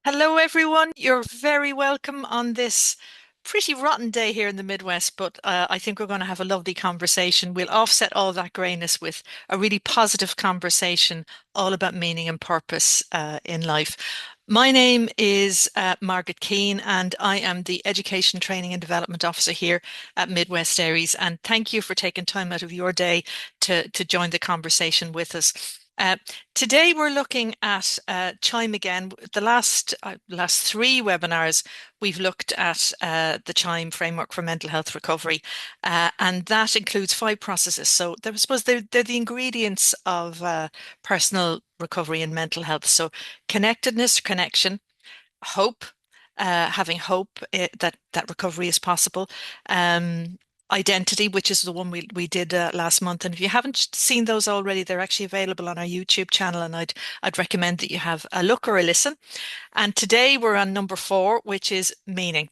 Hello, everyone. You're very welcome on this pretty rotten day here in the Midwest, but I think we're going to have a lovely conversation. We'll offset all that grayness with a really positive conversation all about meaning and purpose in life. My name is Margaret Keane, and I am the Education Training and Development Officer here at Mid West ARIES. And thank you for taking time out of your day to join the conversation with us. Uh, Today we're looking at CHIME again. The last three webinars we've looked at the CHIME framework for mental health recovery, and that includes five processes. So I suppose they're the ingredients of personal recovery and mental health. So connectedness, connection, hope, having hope that recovery is possible. Identity, which is the one we did last month. And if you haven't seen those already, they're actually available on our YouTube channel, and I'd recommend that you have a look or a listen. And today we're on number four, which is meaning,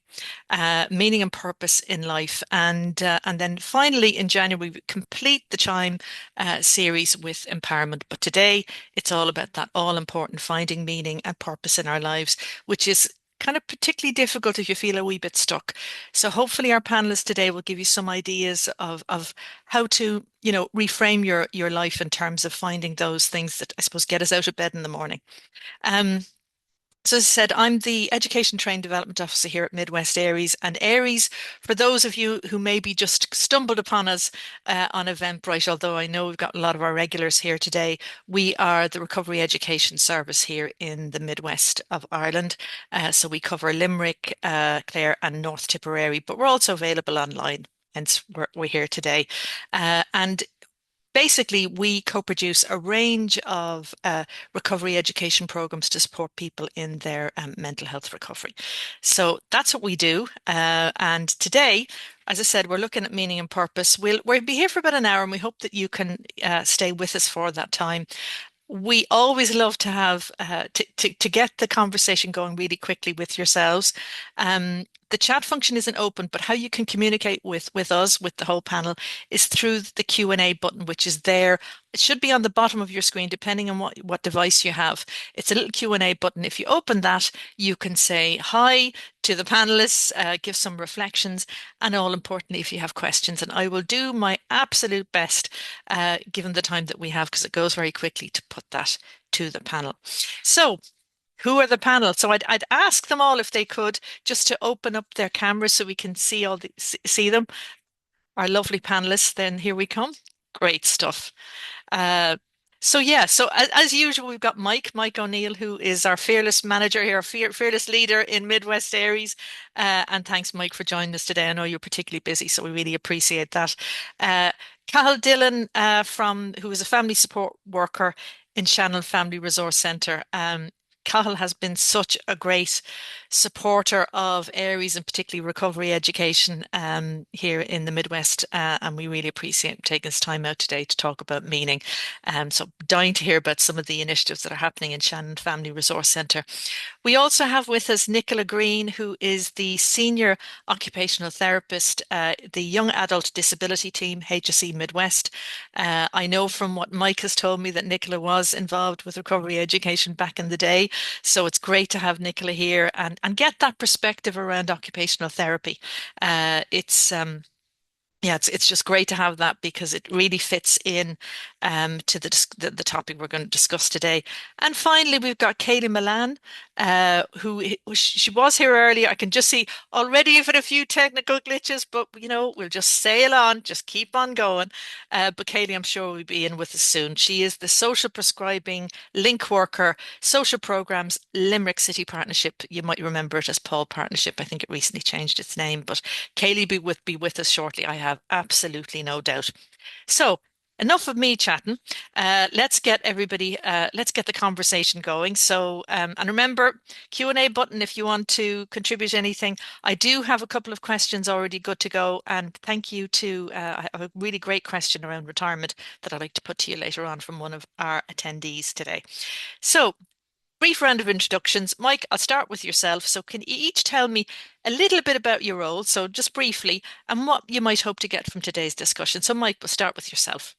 meaning and purpose in life. And then finally in January we complete the CHIME series with empowerment. But today it's all about that all important finding meaning and purpose in our lives, which is kind of particularly difficult if you feel a wee bit stuck. So hopefully our panelists today will give you some ideas of how to, reframe your life in terms of finding those things that I suppose get us out of bed in the morning. Um, so as I said, I'm the Education Training Development Officer here at Mid West ARIES. And ARIES, for those of you who maybe just stumbled upon us on Eventbrite, although I know we've got a lot of our regulars here today, we are the Recovery Education Service here in the Midwest of Ireland. So we cover Limerick, Clare and North Tipperary, but we're also available online. Hence, we're here today. And basically, we co-produce a range of recovery education programs to support people in their mental health recovery. So that's what we do. And today, as I said, we're looking at meaning and purpose. We'll be here for about an hour, and we hope that you can stay with us for that time. We always love to have to get the conversation going really quickly with yourselves. The chat function isn't open, but how you can communicate with us, with the whole panel, is through the Q&A button, which is there. It should be on the bottom of your screen, depending on what device you have. It's a little Q&A button. If you open that, you can say hi to the panelists, give some reflections, and all importantly, if you have questions. And I will do my absolute best, given the time that we have, because it goes very quickly, to put that to the panel. So who are the panel? So I'd ask them all if they could just to open up their cameras so we can see them. Our lovely panelists. Then here we come. Great stuff. Uh, so yeah, so as usual, we've got Mike O'Neill, who is our fearless manager here, fearless leader in Mid West ARIES. And thanks, Mike, for joining us today. I know you're particularly busy, so we really appreciate that. Cathal Dillon, who is a family support worker in Shannon Family Resource Centre. Cathal has been such a great supporter of ARIES and particularly recovery education here in the Midwest, and we really appreciate him taking his time out today to talk about meaning. So dying to hear about some of the initiatives that are happening in Shannon Family Resource Centre. We also have with us Nicola Greene, who is the Senior Occupational Therapist, the Young Adult Disability Team, HSE Mid West. I know from what Mike has told me that Nicola was involved with recovery education back in the day. So it's great to have Nicola here and get that perspective around occupational therapy. It's just great to have that because it really fits in to the topic we're going to discuss today. And finally, we've got Kayleigh Mullane, she was here earlier. I can just see already you've had a few technical glitches, but we'll just sail on, just keep on going. But Kayleigh, I'm sure will be in with us soon. She is the social prescribing link worker, social programs, Limerick City Partnership. You might remember it as Paul Partnership. I think it recently changed its name, but Kayleigh be with us shortly. I have absolutely no doubt. So enough of me chatting. Let's get the conversation going. So, and remember, Q&A button if you want to contribute anything. I do have a couple of questions already good to go. And thank you to, I have a really great question around retirement that I'd like to put to you later on from one of our attendees today. So, brief round of introductions. Mike, I'll start with yourself. So can you each tell me a little bit about your role, so just briefly, and what you might hope to get from today's discussion? So Mike, we'll start with yourself.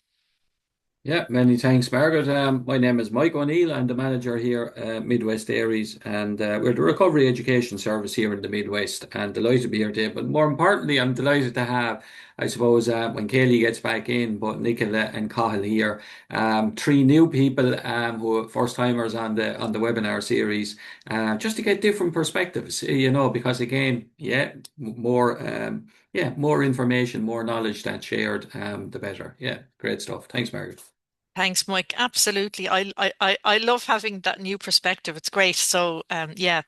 Yeah, many thanks, Margaret. My name is Mike O'Neill. I'm the manager here at Mid West ARIES, and we're the recovery education service here in the Midwest. And delighted to be here today. But more importantly, I'm delighted to have, I suppose, when Kayleigh gets back in, but Nicola and Cathal here, three new people who are first timers on the webinar series, just to get different perspectives. Because again, more information, more knowledge that's shared, the better. Yeah, great stuff. Thanks, Margaret. Thanks, Mike. Absolutely. I love having that new perspective. It's great. So yeah,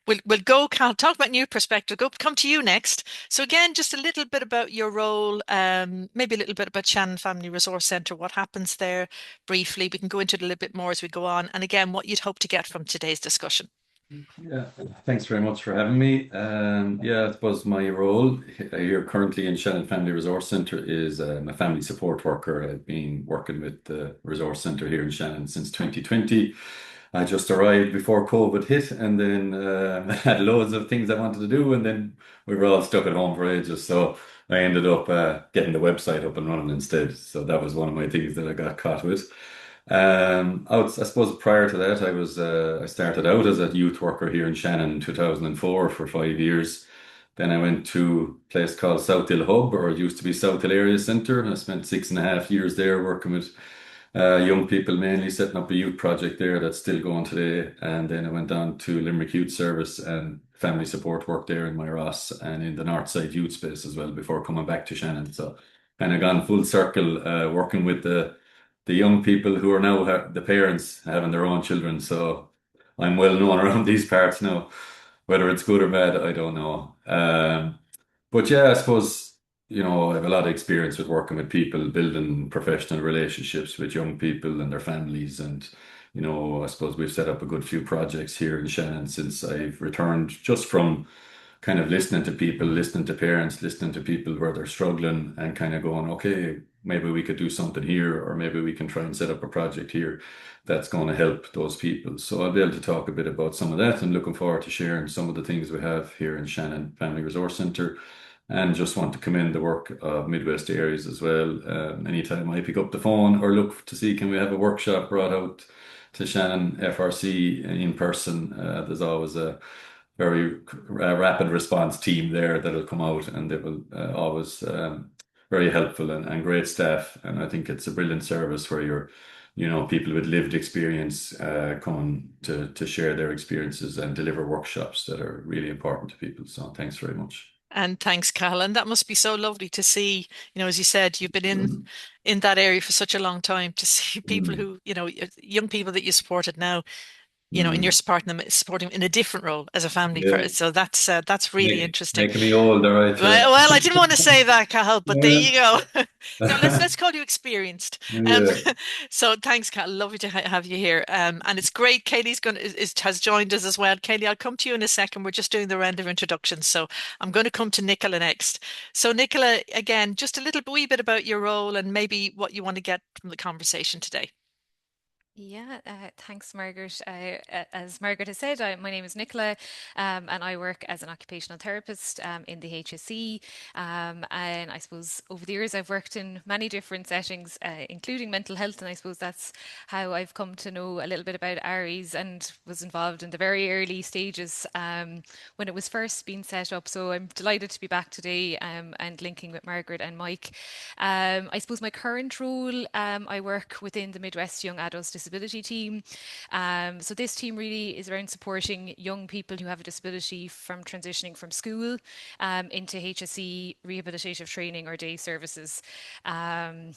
we'll go, Cal, talk about new perspective. Come to you next. So again, just a little bit about your role, maybe a little bit about Shannon Family Resource Centre, what happens there briefly. We can go into it a little bit more as we go on. And again, what you'd hope to get from today's discussion. Yeah, thanks very much for having me. Yeah, I suppose my role here currently in Shannon Family Resource Centre is I'm a family support worker. I've been working with the resource centre here in Shannon since 2020. I just arrived before COVID hit, and then had loads of things I wanted to do, and then we were all stuck at home for ages. So I ended up getting the website up and running instead. So that was one of my things that I got caught with. I suppose prior to that, I started out as a youth worker here in Shannon in 2004 for 5 years. Then I went to a place called South Hill Hub, or it used to be South Hill Area Centre, and I spent 6.5 years there working with young people, mainly setting up a youth project there that's still going today. And then I went on to Limerick Youth Service and family support work there in my Ross and in the Northside Youth Space as well before coming back to Shannon. So kind of gone full circle, working with the young people who are now the parents having their own children. So I'm well known around these parts now. Whether it's good or bad, I don't know. But yeah, I suppose, I have a lot of experience with working with people, building professional relationships with young people and their families. And, I suppose we've set up a good few projects here in Shannon since I've returned just from kind of listening to people, listening to parents, listening to people where they're struggling and kind of going, okay, maybe we could do something here, or maybe we can try and set up a project here that's going to help those people. So I'll be able to talk a bit about some of that and looking forward to sharing some of the things we have here in Shannon Family Resource Centre. And just want to commend the work of Mid West Areas as well. Anytime I pick up the phone or look to see can we have a workshop brought out to Shannon FRC in person, there's always a very rapid response team there that'll come out, and they will always very helpful and great staff. And I think it's a brilliant service where people with lived experience coming to share their experiences and deliver workshops that are really important to people. So thanks very much. And thanks, Cal. And that must be so lovely to see, as you said, you've been in that area for such a long time to see people Mm, who, young people that you supported now, and you're mm. supporting them in a different role as a family Yeah, person. So that's really interesting. making me old, all right. Well, I didn't want to say that, Cathal, but there you go. No, Yeah. let's call you experienced. Um, Yeah. so thanks, Cathal. Lovely to have you here. And it's great. Kayleigh's has joined us as well. Kayleigh, I'll come to you in a second. We're just doing the round of introductions, so I'm going to come to Nicola next. So, Nicola, again, just a little wee bit about your role and maybe what you want to get from the conversation today. Yeah, thanks, Margaret. As Margaret has said, my name is Nicola, and I work as an occupational therapist in the HSE. And I suppose over the years, I've worked in many different settings, including mental health. And I suppose that's how I've come to know a little bit about ARIES and was involved in the very early stages when it was first being set up. So I'm delighted to be back today and linking with Margaret and Mike. I suppose my current role, I work within the Midwest Young Adults Disability Team. So this team really is around supporting young people who have a disability from transitioning from school into HSE rehabilitative training or day services. Um,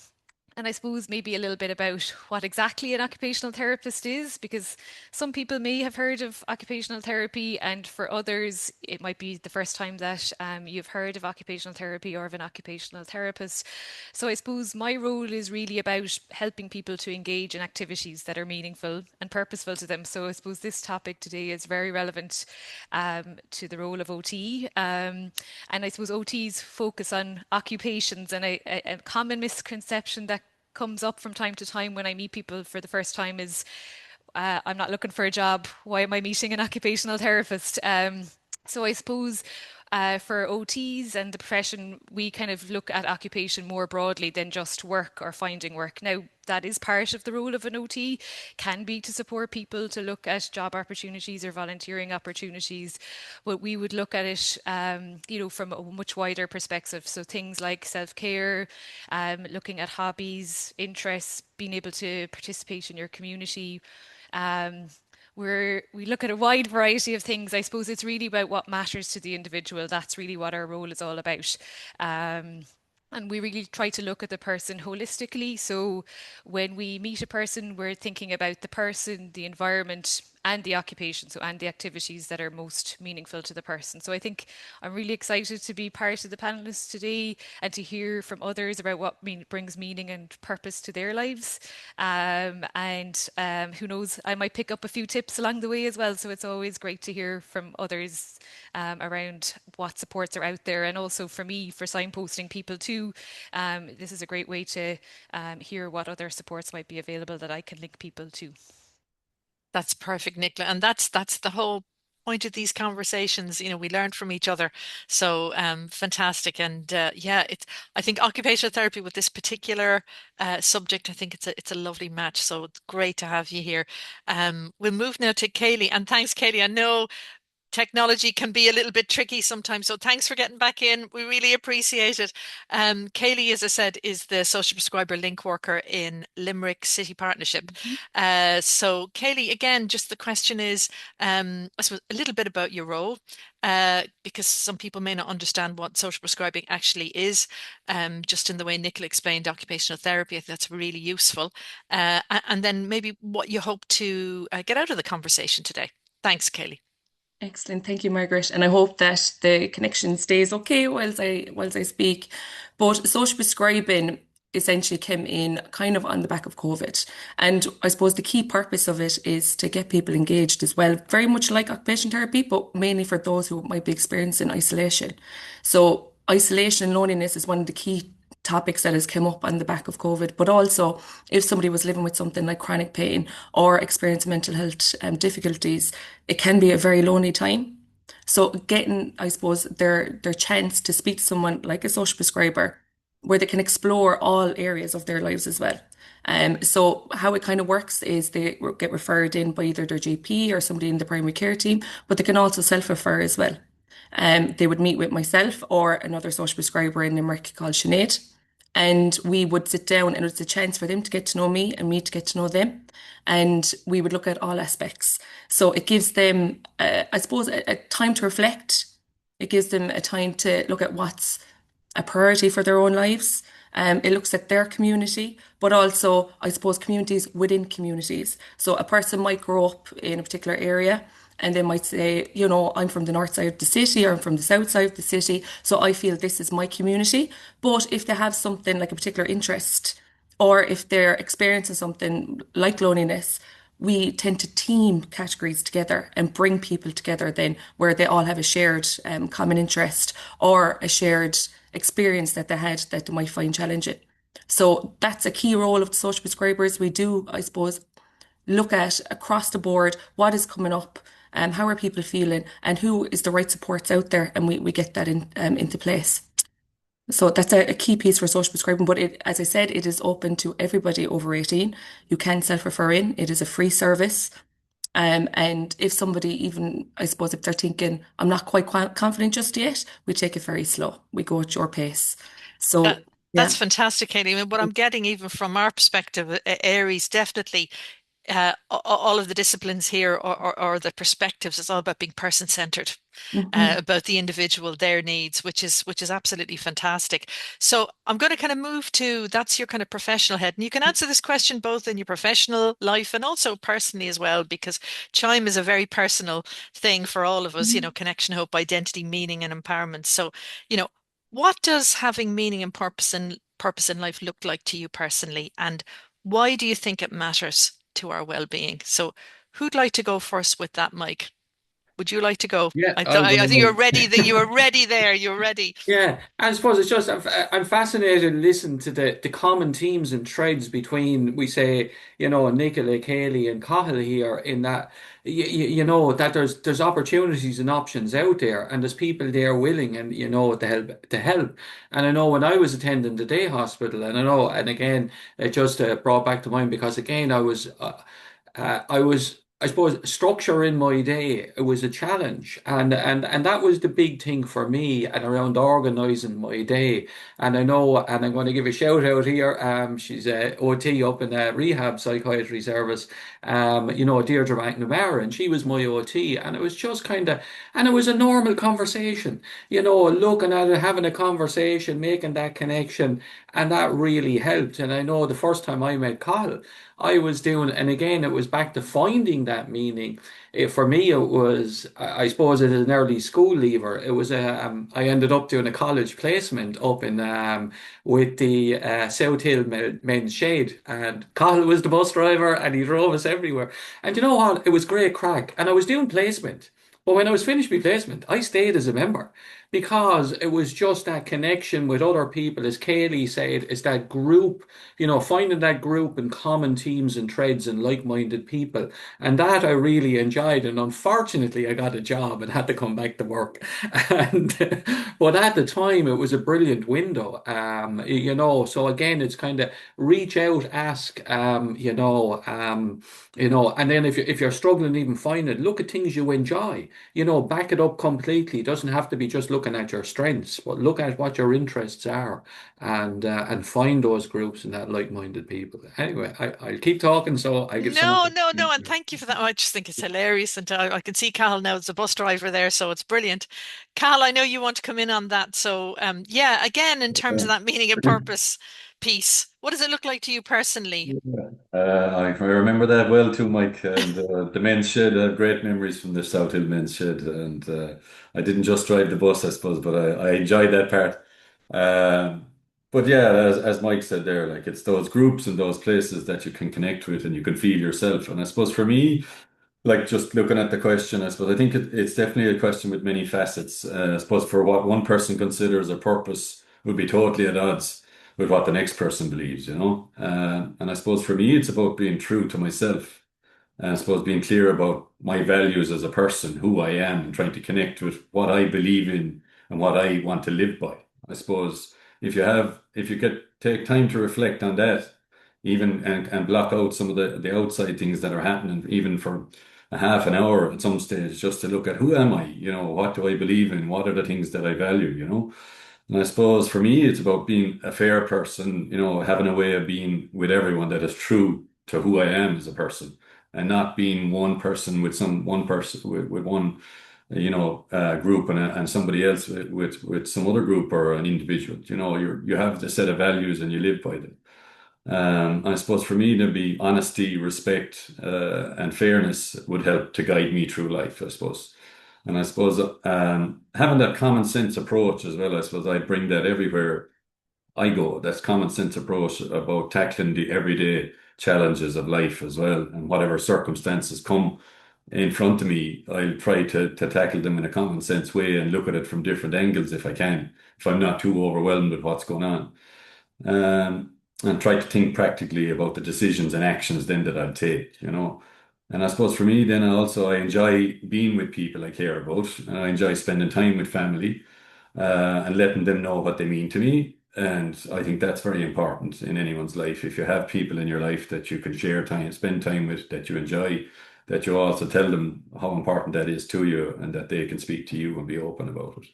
and I suppose maybe a little bit about what exactly an occupational therapist is, because some people may have heard of occupational therapy, and for others, it might be the first time that you've heard of occupational therapy or of an occupational therapist. So I suppose my role is really about helping people to engage in activities that are meaningful and purposeful to them. So I suppose this topic today is very relevant to the role of OT. And I suppose OTs focus on occupations, and a common misconception that comes up from time to time when I meet people for the first time is I'm not looking for a job. Why am I meeting an occupational therapist? So I suppose for OTs and the profession, we kind of look at occupation more broadly than just work or finding work. Now, that is part of the role of an OT, can be to support people to look at job opportunities or volunteering opportunities, but we would look at it, from a much wider perspective. So things like self-care, looking at hobbies, interests, being able to participate in your community. Um, we look at a wide variety of things. I suppose it's really about what matters to the individual. That's really what our role is all about. Um, and we really try to look at the person holistically. So when we meet a person, we're thinking about the person, the environment, and the occupation, so and the activities that are most meaningful to the person. So I think I'm really excited to be part of the panelists today and to hear from others about what brings meaning and purpose to their lives. And who knows, I might pick up a few tips along the way as well. So it's always great to hear from others around what supports are out there, and also for me, for signposting people too. This is a great way to hear what other supports might be available that I can link people to. That's perfect, Nicola. And that's the whole point of these conversations. We learn from each other. So fantastic. And yeah, I think occupational therapy with this particular subject, I think it's a lovely match. So it's great to have you here. We'll move now to Kayleigh. And thanks, Kayleigh. I know technology can be a little bit tricky sometimes. So thanks for getting back in. We really appreciate it. Kayleigh, as I said, is the social prescriber link worker in Limerick City Partnership. So Kayleigh, again, just the question is, I suppose, a little bit about your role, because some people may not understand what social prescribing actually is. Just in the way Nicola explained occupational therapy, I think that's really useful. And then maybe what you hope to get out of the conversation today. Thanks, Kayleigh. Excellent. Thank you, Margaret. And I hope that the connection stays okay whilst I speak. But social prescribing essentially came in kind of on the back of COVID. And I suppose the key purpose of it is to get people engaged as well, very much like occupational therapy, but mainly for those who might be experiencing isolation. So isolation and loneliness is one of the key topics that has come up on the back of COVID, but also if somebody was living with something like chronic pain or experiencing mental health difficulties, it can be a very lonely time. So getting, I suppose, their chance to speak to someone like a social prescriber where they can explore all areas of their lives as well. So how it kind of works is they get referred in by either their GP or somebody in the primary care team, but they can also self-refer as well. They would meet with myself or another social prescriber in Limerick called Sinead, and we would sit down, and it was a chance for them to get to know me and me to get to know them. And we would look at all aspects. So it gives them, I suppose, a time to reflect. It gives them a time to look at what's a priority for their own lives. It looks at their community, but also, I suppose, communities within communities. So a person might grow up in a particular area and they might say, I'm from the north side of the city or I'm from the south side of the city, so I feel this is my community. But if they have something like a particular interest, or if they're experiencing something like loneliness, we tend to team categories together and bring people together then where they all have a shared common interest or a shared experience that they had that they might find challenging. So that's a key role of the social prescribers. We do, I suppose, look at across the board what is coming up, how are people feeling, and who is the right supports out there, and we get that into place. So that's a key piece for social prescribing, but as I said, it is open to everybody over 18. You can self-refer in. It is a free service. And if somebody even, I suppose, if they're thinking, I'm not quite confident just yet, we take it very slow. We go at your pace. So, That's yeah. fantastic, Katie. I mean, what I'm getting even from our perspective, Aries definitely all of the disciplines here or the perspectives, it's all about being person-centered, Mhm. about the individual, their needs, which is absolutely fantastic. So I'm going to kind of move to that's your kind of professional head, and you can answer this question both in your professional life and also personally as well, because Chime is a very personal thing for all of us. Mhm. Connection, hope, identity, meaning, and empowerment. So, you know, what does having meaning and purpose in life look like to you personally, and why do you think it matters to our well-being? So who'd like to go first with that, Mike? Would you like to go? Yeah, I'll I think you're go. ready. That you are ready there. You're ready. Yeah, I suppose it's just I'm fascinated to listen to the common themes and threads between we say Nicola, Kayleigh, and Cathal here in that that there's opportunities and options out there and there's people there willing and to help. And I know when I was attending the day hospital and I know and again it just brought back to mind because again I was, I suppose, structure in my day. It was a challenge, and that was the big thing for me, and around organising my day. And I know, and I'm going to give a shout out here. She's a OT up in a rehab psychiatry service. Deirdre McNamara, and she was my OT, and it was just kind of, and it was a normal conversation. Looking at it, having a conversation, making that connection, and that really helped. And I know the first time I met Carl. I was doing, and again, it was back to finding that meaning. For me, it was, I suppose, as an early school leaver, it was, I ended up doing a college placement up in, with the South Hill Men's Shade, and Cathal was the bus driver, and he drove us everywhere. And you know what? It was great crack, and I was doing placement. But when I was finished my placement, I stayed as a member because it was just that connection with other people, as Kayleigh said, is that group finding that group and common themes and threads and like-minded people. And that I really enjoyed. And unfortunately, I got a job and had to come back to work. And but at the time, it was a brilliant window. So again, it's kind of reach out, ask, and then if you're struggling to even find it, look at things you enjoy. Back it up completely. It doesn't have to be just looking at your strengths, but look at what your interests are and find those groups and that like-minded people. Anyway, I'll keep talking so I give someone. No, no, no, and thank you for that. I just think it's hilarious, and I can see Cathal now as a bus driver there, so it's brilliant. Cal, I know you want to come in on that. So, yeah, again, in terms of that meaning and purpose piece, what does it look like to you personally? I remember that well too, Mike. And the men's shed, great memories from the South Hill men's shed. And I didn't just drive the bus, I suppose, but I enjoyed that part. Um, but yeah, as Mike said there, like it's those groups and those places that you can connect with and you can feel yourself. And I suppose for me, like just looking at the question, I suppose I think it's definitely a question with many facets. I suppose for what one person considers a purpose would be totally at odds with what the next person believes. And I suppose for me, it's about being true to myself. And I suppose being clear about my values as a person, who I am, and trying to connect with what I believe in and what I want to live by. I suppose if you get take time to reflect on that, even and block out some of the outside things that are happening, even for a half an hour at some stage, just to look at who am I, what do I believe in, what are the things that I value. And I suppose for me, it's about being a fair person, having a way of being with everyone that is true to who I am as a person, and not being one person with one person with one, group and somebody else with some other group or an individual. You have the set of values and you live by them. I suppose for me, there'd be honesty, respect, and fairness would help to guide me through life, I suppose. And I suppose having that common sense approach as well, I suppose I bring that everywhere I go. That's common sense approach about tackling the everyday challenges of life as well. And whatever circumstances come in front of me, I'll try to tackle them in a common sense way and look at it from different angles if I can, if I'm not too overwhelmed with what's going on. And try to think practically about the decisions and actions then that I'd take. And I suppose for me, then I enjoy being with people I care about, and I enjoy spending time with family, and letting them know what they mean to me. And I think that's very important in anyone's life. If you have people in your life that you can share time, spend time with, that you enjoy, that you also tell them how important that is to you, and that they can speak to you and be open about it.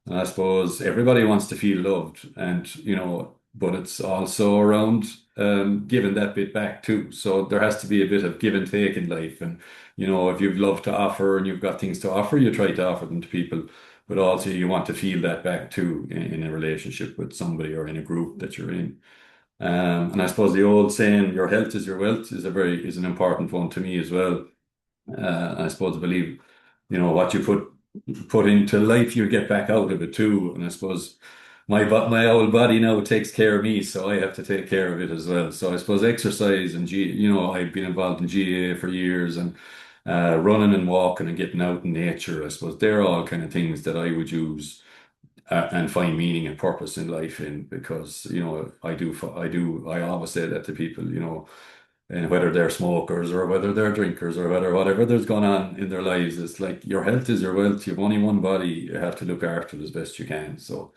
And I suppose everybody wants to feel loved, and but it's also around giving that bit back too. So there has to be a bit of give and take in life. And if you've love to offer and you've got things to offer, you try to offer them to people. But also you want to feel that back too in a relationship with somebody or in a group that you're in. And I suppose the old saying, "Your health is your wealth," is an important one to me as well. I suppose I believe, what you put into life, you get back out of it too. And I suppose my old body now takes care of me, so I have to take care of it as well. So I suppose exercise and I've been involved in GAA for years, and running and walking and getting out in nature. I suppose they're all kind of things that I would use and find meaning and purpose in life in, because I always say that to people, and whether they're smokers or whether they're drinkers or whatever there's going on in their lives, it's like your health is your wealth. You've only one body. You have to look after it as best you can. So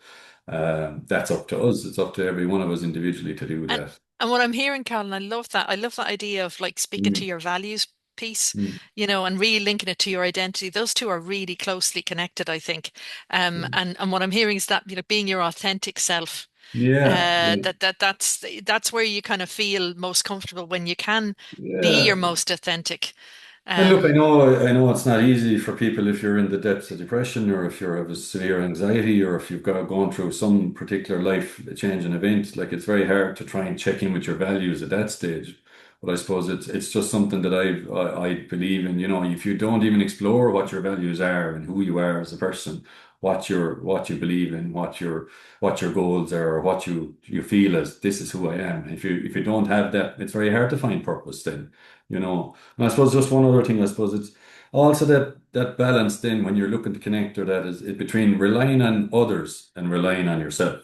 that's up to us. It's up to every one of us individually to do And that. and what I'm hearing, Colin, I love that idea of like speaking to Mm, your values piece, mm, and really linking it to your identity. Those two are really closely connected, I think. mm. And what I'm hearing is that, being your authentic self, Yeah, yeah, that's where you kind of feel most comfortable when you can be yeah. your most authentic. And look, Um, I know it's not easy for people if you're in the depths of depression, or if you have a severe anxiety, or if you've gone through some particular life changing event. Like, it's very hard to try and check in with your values at that stage. But I suppose it's just something that I believe in. If you don't even explore what your values are and who you are as a person, what you believe in, what your goals are, or what you feel as, this is who I am. If you don't have that, it's very hard to find purpose then. And I suppose just one other thing, I suppose it's also that balance then when you're looking to connect, or that is between relying on others and relying on yourself.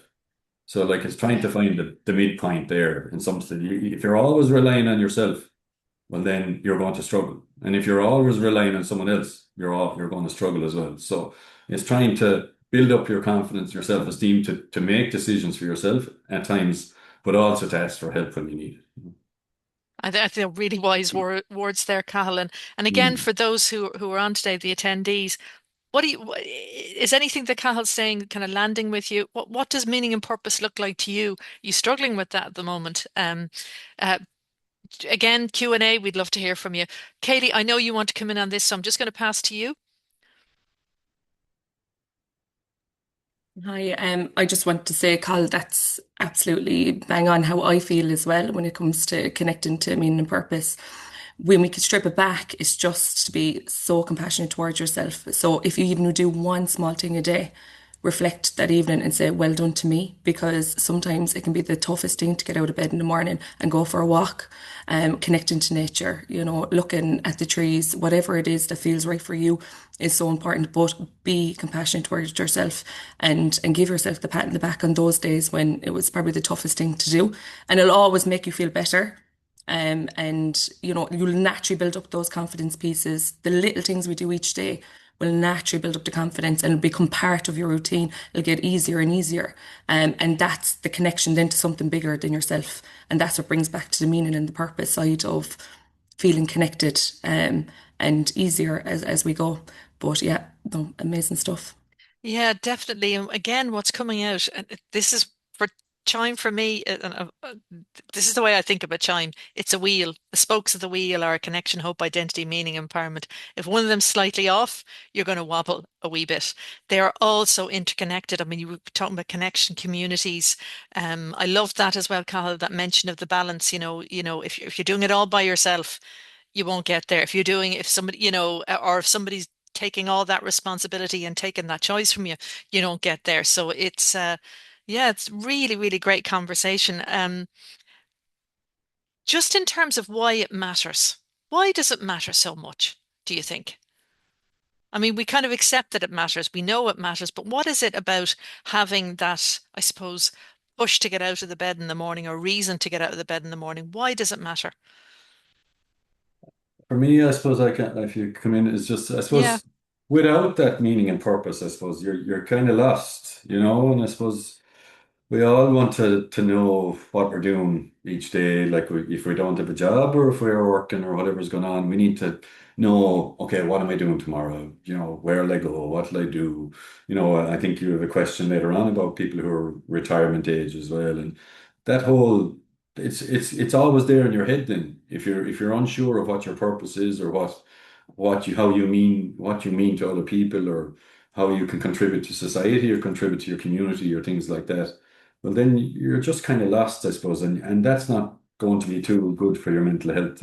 So, like, it's trying to yeah. find the midpoint there in something. If you're always relying on yourself, well, then you're going to struggle. And if you're always relying on someone else, you're going to struggle as well. So it's trying to build up your confidence, your self-esteem, to make decisions for yourself at times, but also to ask for help when you need it. I think really wise words there, Cathal. And again, Mm. for those who are on today, the attendees, is anything that Cahill's saying kind of landing with you? What does meaning and purpose look like to you? You struggling with that at the moment? Uh, Again, Q&A, we'd love to hear from you. Kayleigh, I know you want to come in on this, so I'm just going to pass to you. Hi, I just want to say, Carl, that's absolutely bang on how I feel as well when it comes to connecting to meaning and purpose. When we can strip it back, it's just to be so compassionate towards yourself. So if you even do one small thing a day, reflect that evening and say, well done to me, because sometimes it can be the toughest thing to get out of bed in the morning and go for a walk, connecting to nature, looking at the trees, whatever it is that feels right for you is so important. But be compassionate towards yourself, and give yourself the pat in the back on those days when it was probably the toughest thing to do. And it'll always make you feel better. And you'll naturally build up those confidence pieces. The little things we do each day will naturally build up the confidence and it'll become part of your routine. It'll get easier and easier. And that's the connection then to something bigger than yourself. And that's what brings back to the meaning and the purpose side of feeling connected, and easier as we go. But yeah, no, amazing stuff. Yeah, definitely. And again, what's coming out, and this is for Chime for me, this is the way I think about Chime. It's a wheel. The spokes of the wheel are connection, hope, identity, meaning, empowerment. If one of them's slightly off, you're going to wobble a wee bit. They are also interconnected. I mean, you were talking about connection, communities. I love that as well, Cathal, that mention of the balance. If you're doing it all by yourself, you won't get there. If somebody, or if somebody's taking all that responsibility and taking that choice from you, you don't get there. So yeah, it's really, really great conversation. Just in terms of why it matters, why does it matter so much, do you think? I mean, we kind of accept that it matters. We know it matters, but what is it about having that, I suppose, push to get out of the bed in the morning or reason to get out of the bed in the morning? Why does it matter? For me, I suppose if you come in, it's just, I Yeah. suppose, without that meaning and purpose, I suppose you're kind of lost, and I suppose we all want to know what we're doing each day. Like, if we don't have a job, or if we're working, or whatever's going on, we need to know, okay, what am I doing tomorrow? Where will I go? What will I do? I think you have a question later on about people who are retirement age as well. And that whole, it's always there in your head then. If you're unsure of what your purpose is, or what you mean to other people, or how you can contribute to society, or contribute to your community, or things like that, well, then you're just kind of lost, I suppose, and that's not going to be too good for your mental health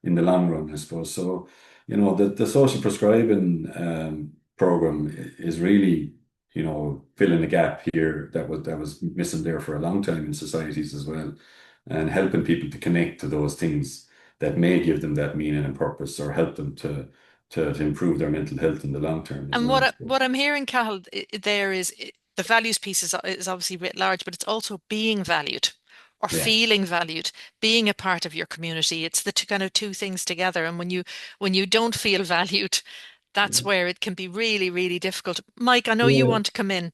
in the long run, I suppose. So, the social prescribing program is really, filling a gap here that was missing there for a long time in societies as well, and helping people to connect to those things that may give them that meaning and purpose, or help them to improve their mental health in the long term as And well. what I'm hearing, Cathal, there is the values piece is obviously writ large, but it's also being valued or Yeah. feeling valued, being a part of your community. It's the kind of two things together. And when you don't feel valued, that's Yeah. where it can be really, really difficult. Mike, I know you Yeah. want to come in.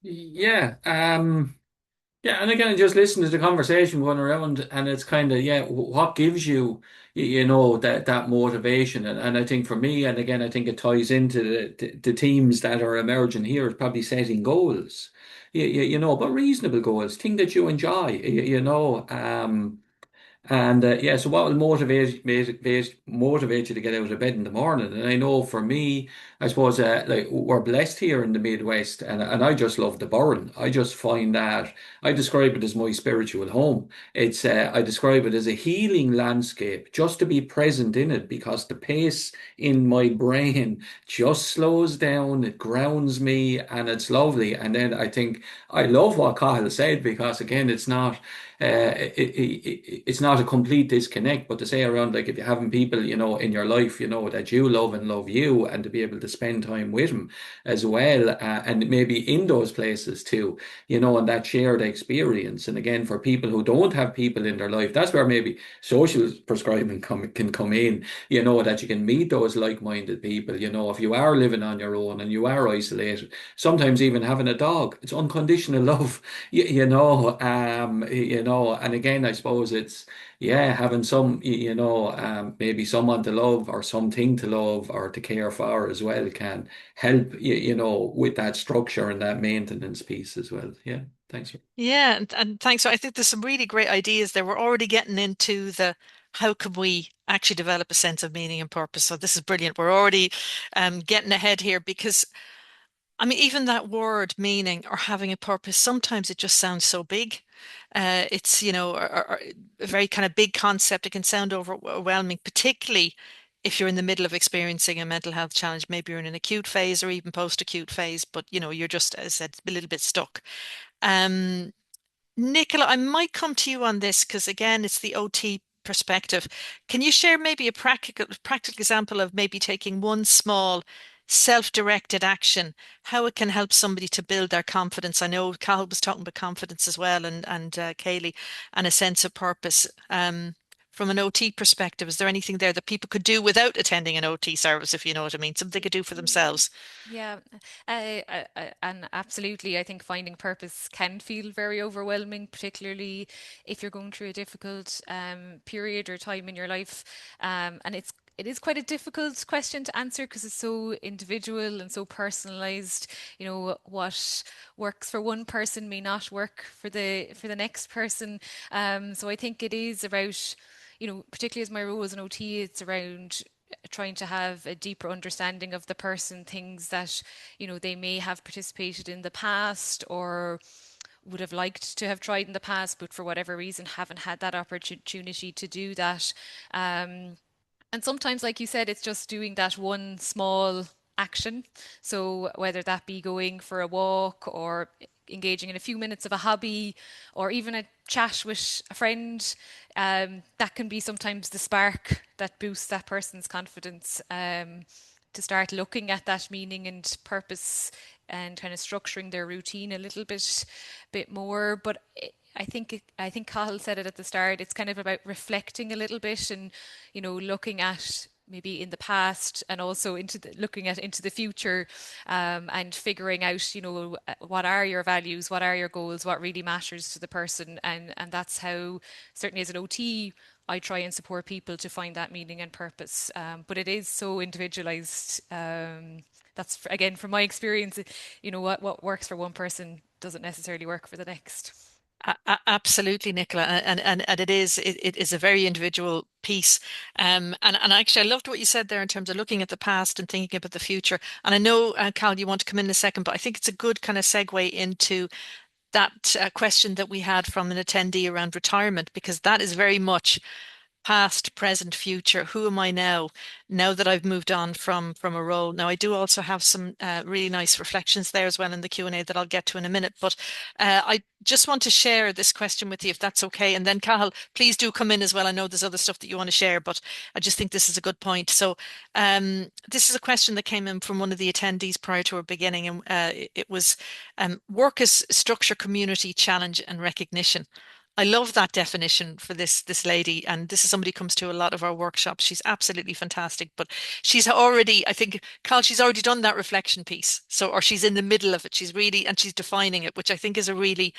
Yeah. Yeah, and again, just listen to the conversation going around, and it's kind of, yeah, what gives you, that motivation, and I think for me, and again, I think it ties into the teams that are emerging here is probably setting goals, but reasonable goals, thing that you enjoy, and yeah, so what will motivate you to get out of bed in the morning? And I know for me, I suppose like we're blessed here in the Midwest, and I just love the Burren. I just find that I describe it as my spiritual home. It's I describe it as a healing landscape, just to be present in it because the pace in my brain just slows down. It grounds me, and it's lovely. And then I think I love what Cahill said because again, it's not a complete disconnect, but to say around like if you're having people, in your life, that you love and love you, and to be able to spend time with them as well, and maybe in those places too, and that shared experience. And again, for people who don't have people in their life, that's where maybe social prescribing can come in, that you can meet those like-minded people, if you are living on your own and you are isolated, sometimes even having a dog, it's unconditional love, and again, I suppose it's, yeah, having some, maybe someone to love or something to love or to care for as well can help, with that structure and that maintenance piece as well. Yeah, thanks. Yeah, and thanks. So I think there's some really great ideas there. We're already getting into the how can we actually develop a sense of meaning and purpose. So this is brilliant. We're already getting ahead here because I mean, even that word meaning or having a purpose, sometimes it just sounds so big. It's, or a very kind of big concept. It can sound overwhelming, particularly if you're in the middle of experiencing a mental health challenge. Maybe you're in an acute phase or even post-acute phase, but you're just, as I said, a little bit stuck. Um, Nicola, I might come to you on this because again, it's the OT perspective. Can you share maybe a practical example of maybe taking one small self-directed action, how it can help somebody to build their confidence? I know Cathal was talking about confidence as well, and Kayleigh, and a sense of purpose. From an OT perspective, is there anything there that people could do without attending an OT service, if you know what I mean? Something they could do for themselves? Yeah, and absolutely, I think finding purpose can feel very overwhelming, particularly if you're going through a difficult period or time in your life. And it is quite a difficult question to answer because it's so individual and so personalized. What works for one person may not work for the next person. So I think it is about, particularly as my role as an OT, it's around trying to have a deeper understanding of the person, things that, they may have participated in the past or would have liked to have tried in the past, but for whatever reason haven't had that opportunity to do that. And sometimes, like you said, it's just doing that one small action. So whether that be going for a walk or engaging in a few minutes of a hobby or even a chat with a friend, that can be sometimes the spark that boosts that person's confidence, to start looking at that meaning and purpose and kind of structuring their routine a little bit more. But I think Cathal said it at the start. It's kind of about reflecting a little bit and, looking at maybe in the past and also looking at into the future, and figuring out, what are your values, what are your goals, what really matters to the person, and that's how, certainly as an OT, I try and support people to find that meaning and purpose. But it is so individualized. That's again from my experience. What works for one person doesn't necessarily work for the next. Absolutely, Nicola, and it is a very individual piece. And actually, I loved what you said there in terms of looking at the past and thinking about the future. And I know, Cal, you want to come in a second, but I think it's a good kind of segue into that question that we had from an attendee around retirement, because that is very much past, present, future. Who am I now? Now that I've moved on from a role. Now I do also have some really nice reflections there as well in the Q&A that I'll get to in a minute. But I just want to share this question with you, if that's okay. And then Cathal, please do come in as well. I know there's other stuff that you want to share, but I just think this is a good point. So this is a question that came in from one of the attendees prior to our beginning, and it was work as structure, community, challenge, and recognition. I love that definition for this lady, and this is somebody who comes to a lot of our workshops. She's absolutely fantastic, but she's already, I think, Carl, she's already done that reflection piece. So, or she's in the middle of it. She's really, and she's defining it, which I think is a really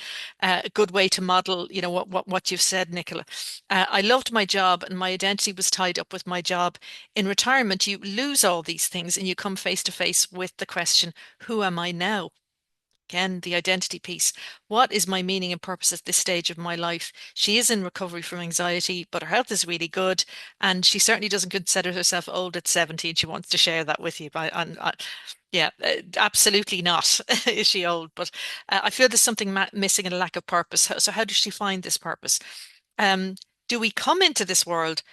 good way to model, you know, what you've said, Nicola. I loved my job, and my identity was tied up with my job. In retirement, you lose all these things, and you come face to face with the question, who am I now? Again, the identity piece. What is my meaning and purpose at this stage of my life? She is in recovery from anxiety, but her health is really good. And she certainly doesn't consider herself old at 70, and she wants to share that with you. Yeah, absolutely not is she old. But I feel there's something missing and a lack of purpose. So how does she find this purpose? Um, do we come into this world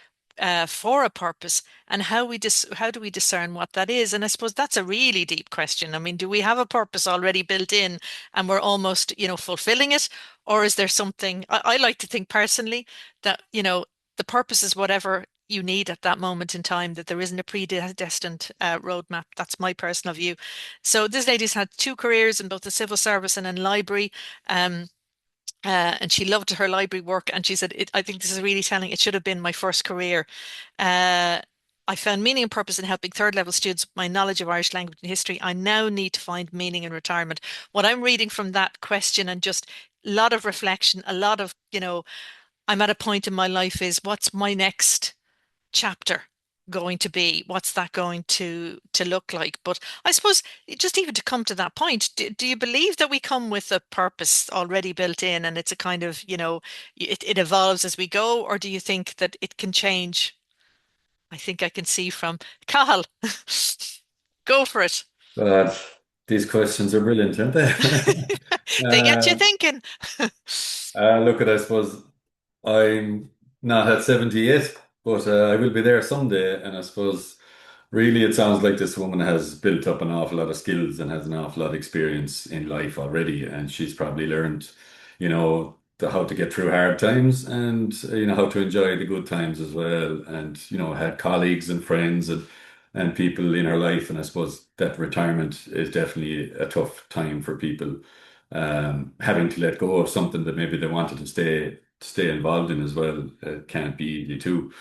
for a purpose, and how do we discern what that is? And I suppose that's a really deep question. I mean, do we have a purpose already built in, and we're almost, you know, fulfilling it, or is there something? I like to think personally that, you know, the purpose is whatever you need at that moment in time, that there isn't a predestined roadmap. That's my personal view. So this lady's had two careers in both the civil service and in library. And she loved her library work, and she said, I think this is really telling. It should have been my first career. Uh, I found meaning and purpose in helping third level students with my knowledge of Irish language and history. I now need to find meaning in retirement. What I'm reading from that question, and just a lot of reflection, a lot of, you know, I'm at a point in my life, is what's my next chapter going to be? What's that going to look like? But I suppose just even to come to that point, do you believe that we come with a purpose already built in, and it's a kind of, you know, it evolves as we go, or do you think that it can change? I think I can see from Cathal. Go for it. But these questions are brilliant, aren't they? They get you Uh, thinking. Look at, I suppose I'm not at 70 yet, but I will be there someday. And I suppose really it sounds like this woman has built up an awful lot of skills and has an awful lot of experience in life already. And she's probably learned, you know, how to get through hard times, and, you know, how to enjoy the good times as well. And, you know, had colleagues and friends and people in her life. And I suppose that retirement is definitely a tough time for people, having to let go of something that maybe they wanted to stay involved in as well. It can't be easy too.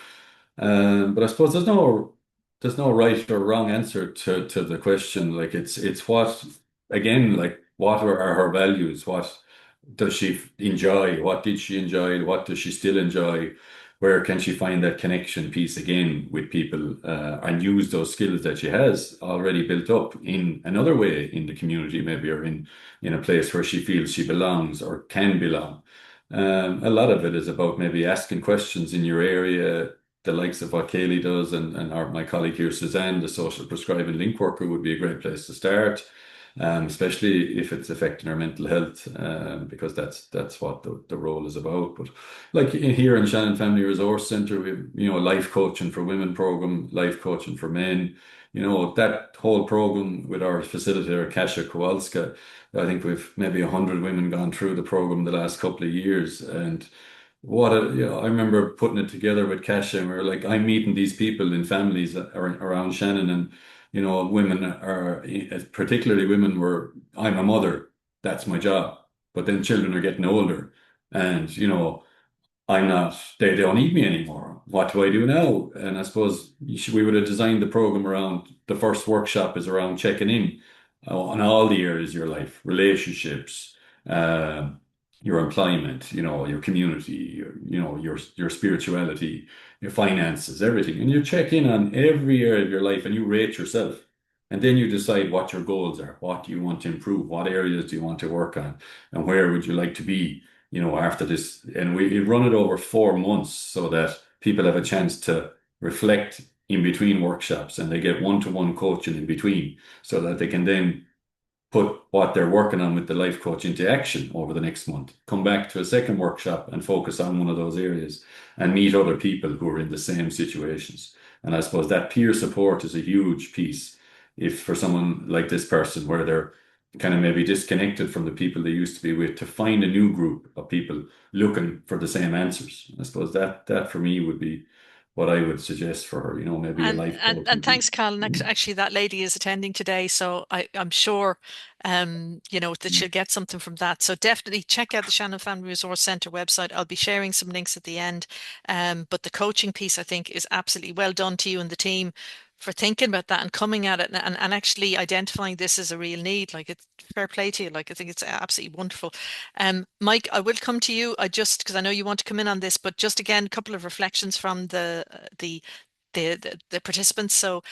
But I suppose there's no right or wrong answer to the question. Like it's what, again, like what are her values? What does she enjoy? What did she enjoy? What does she still enjoy? Where can she find that connection piece again with people, and use those skills that she has already built up in another way in the community, maybe, or in a place where she feels she belongs or can belong. A lot of it is about maybe asking questions in your area, the likes of what Kayleigh does, and my colleague here, Suzanne, the social prescribing link worker, would be a great place to start, especially if it's affecting our mental health, because that's what the role is about. But like here in Shannon Family Resource Centre, we have, you know, life coaching for women program, life coaching for men. You know, that whole program with our facilitator, Kasia Kowalska, I think we've maybe 100 women gone through the program the last couple of years. And you know, I remember putting it together with Kasia, and we were like, I'm meeting these people in families around Shannon, and, you know, women are, particularly women, were, I'm a mother, that's my job. But then children are getting older, and, you know, they don't need me anymore. What do I do now? And I suppose we would have designed the program around, the first workshop is around checking in on all the areas of your life, relationships, um, your employment, you know, your community, your spirituality, your finances, everything. And you check in on every area of your life, and you rate yourself. And then you decide what your goals are. What do you want to improve? What areas do you want to work on? And where would you like to be, you know, after this? And we run it over 4 months so that people have a chance to reflect in between workshops, and they get one-to-one coaching in between, so that they can then put what they're working on with the life coach into action over the next month, come back to a second workshop and focus on one of those areas and meet other people who are in the same situations. And I suppose that peer support is a huge piece. If for someone like this person, where they're kind of maybe disconnected from the people they used to be with, to find a new group of people looking for the same answers. I suppose that for me would be what I would suggest for her, maybe a And life and coach and would be. thanks, Carl. And actually, that lady is attending today, so I'm sure, that she'll get something from that. So definitely check out the Shannon Family Resource Centre website. I'll be sharing some links at the end. But the coaching piece, I think, is absolutely well done to you and the team for thinking about that and coming at it and actually identifying this as a real need. Like, it's fair play to you. Like, I think it's absolutely wonderful. Mike, I will come to you. Because I know you want to come in on this, but just again, a couple of reflections from the participants. So,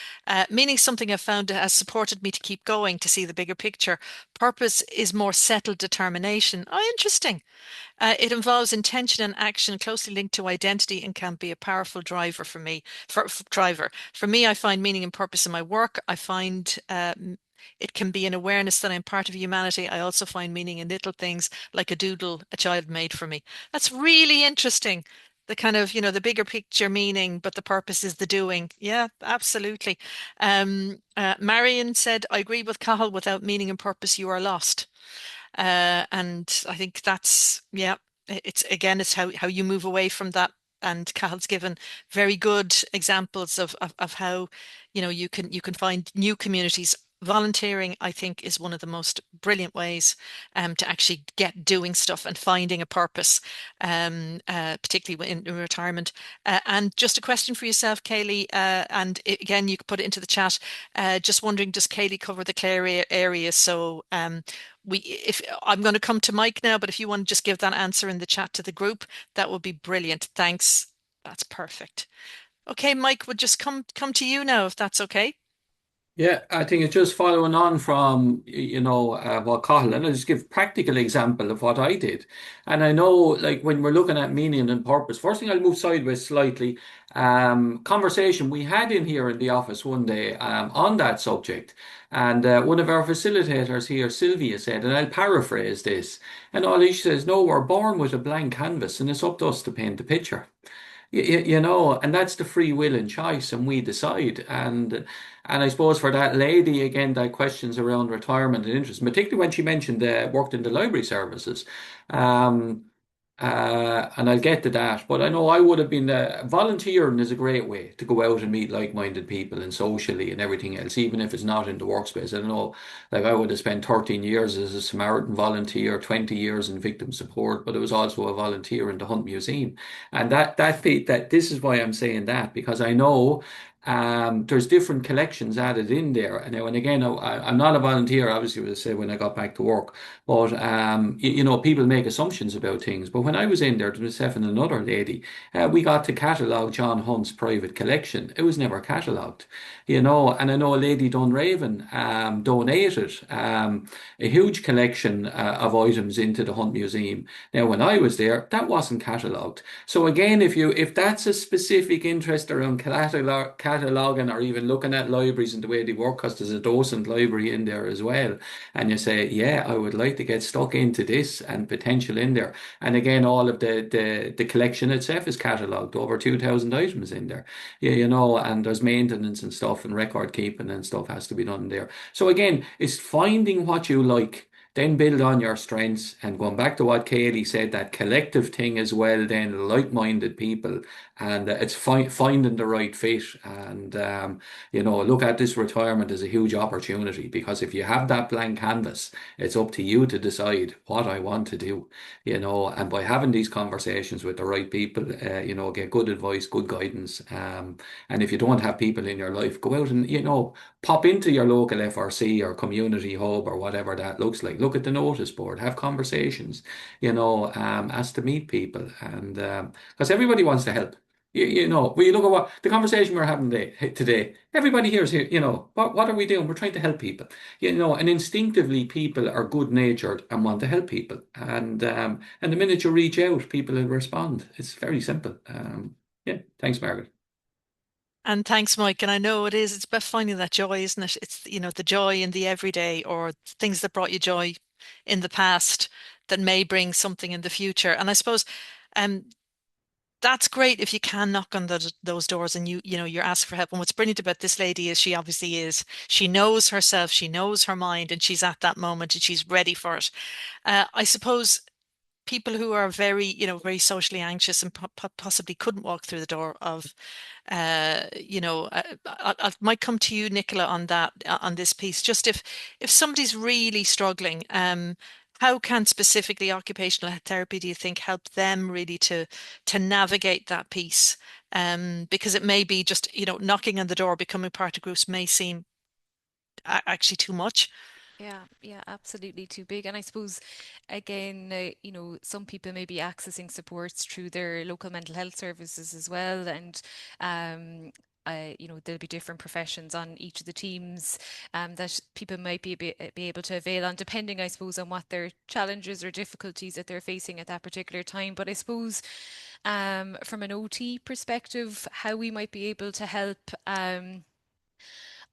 meaning something I've found has supported me to keep going, to see the bigger picture. Purpose is more settled determination. Oh, interesting. It involves intention and action closely linked to identity and can be a powerful driver for me. For me, I find meaning and purpose in my work. I find it can be an awareness that I'm part of humanity. I also find meaning in little things like a doodle a child made for me. That's really interesting. The kind of, the bigger picture meaning, but the purpose is the doing. Yeah, absolutely. Marion said, I agree with Cathal, without meaning and purpose, you are lost. And I think that's, yeah, it's how you move away from that. And Cathal's given very good examples of how, you can find new communities. Volunteering, I think, is one of the most brilliant ways to actually get doing stuff and finding a purpose, particularly in retirement. And just a question for yourself, Kayleigh, and again, you could put it into the chat. Just wondering, does Kayleigh cover the Clare area? So if I'm going to come to Mike now, but if you want to just give that answer in the chat to the group, that would be brilliant. Thanks. That's perfect. Okay, Mike, would just come to you now, if that's okay. Yeah, I think it's just following on from, what Cathal, and I'll just give practical example of what I did. And I know, like, when we're looking at meaning and purpose, first thing I'll move sideways slightly. Conversation we had in here in the office one day on that subject. And one of our facilitators here, Sylvia, said, and I'll paraphrase this, and all she says, no, we're born with a blank canvas and it's up to us to paint the picture. And that's the free will and choice, and we decide. And I suppose for that lady again, that questions around retirement and interest, particularly when she mentioned worked in the library services. Um, and I'll get to that, but I know I would have been volunteering is a great way to go out and meet like-minded people and socially and everything else, even if it's not in the workspace. I don't know, like I would have spent 13 years as a Samaritan volunteer, 20 years in victim support, but I was also a volunteer in the Hunt Museum. And that this is why I'm saying that, because I know there's different collections added in there. And again, I'm not a volunteer, obviously, as I say, when I got back to work. But people make assumptions about things. But when I was in there, to myself and another lady, we got to catalogue John Hunt's private collection. It was never catalogued, And I know a lady Dunraven donated a huge collection of items into the Hunt Museum. Now, when I was there, that wasn't catalogued. So again, if that's a specific interest around cataloging or even looking at libraries and the way they work, because there's a docent library in there as well, and you say, yeah, I would like to get stuck into this and potential in there. And again, all of the collection itself is catalogued, over 2,000 items in there. And there's maintenance and stuff and record keeping and stuff has to be done there. So again, it's finding what you like, then build on your strengths, and going back to what Kayleigh said, that collective thing as well, then like-minded people, and it's finding the right fit. And look at this retirement as a huge opportunity, because if you have that blank canvas, it's up to you to decide what I want to do. And by having these conversations with the right people, get good advice, good guidance. And if you don't have people in your life, go out and pop into your local FRC or community hub or whatever that looks like. Look at the notice board, have conversations, ask to meet people, and because everybody wants to help. When you look at what the conversation we're having today, everybody here is here, what are we doing? We're trying to help people, and instinctively people are good natured and want to help people. And the minute you reach out, people will respond. It's very simple. Yeah. Thanks, Margaret. And thanks, Mike. And I know it's about finding that joy, isn't it? It's, the joy in the everyday or things that brought you joy in the past that may bring something in the future. And I suppose um, that's great if you can knock on those doors and you're asked for help. And what's brilliant about this lady is she obviously is. She knows herself, she knows her mind, and she's at that moment and she's ready for it. I suppose people who are very, very socially anxious and possibly couldn't walk through the door of, I might come to you, Nicola, on that, on this piece. Just if somebody's really struggling, how can specifically occupational therapy, do you think, help them really to navigate that piece? Because it may be just, knocking on the door, becoming part of groups may seem actually too much. Yeah, yeah, absolutely too big. And I suppose, again, some people may be accessing supports through their local mental health services as well. And, there'll be different professions on each of the teams that people might be able to avail on, depending, I suppose, on what their challenges or difficulties that they're facing at that particular time. But I suppose, from an OT perspective, how we might be able to help.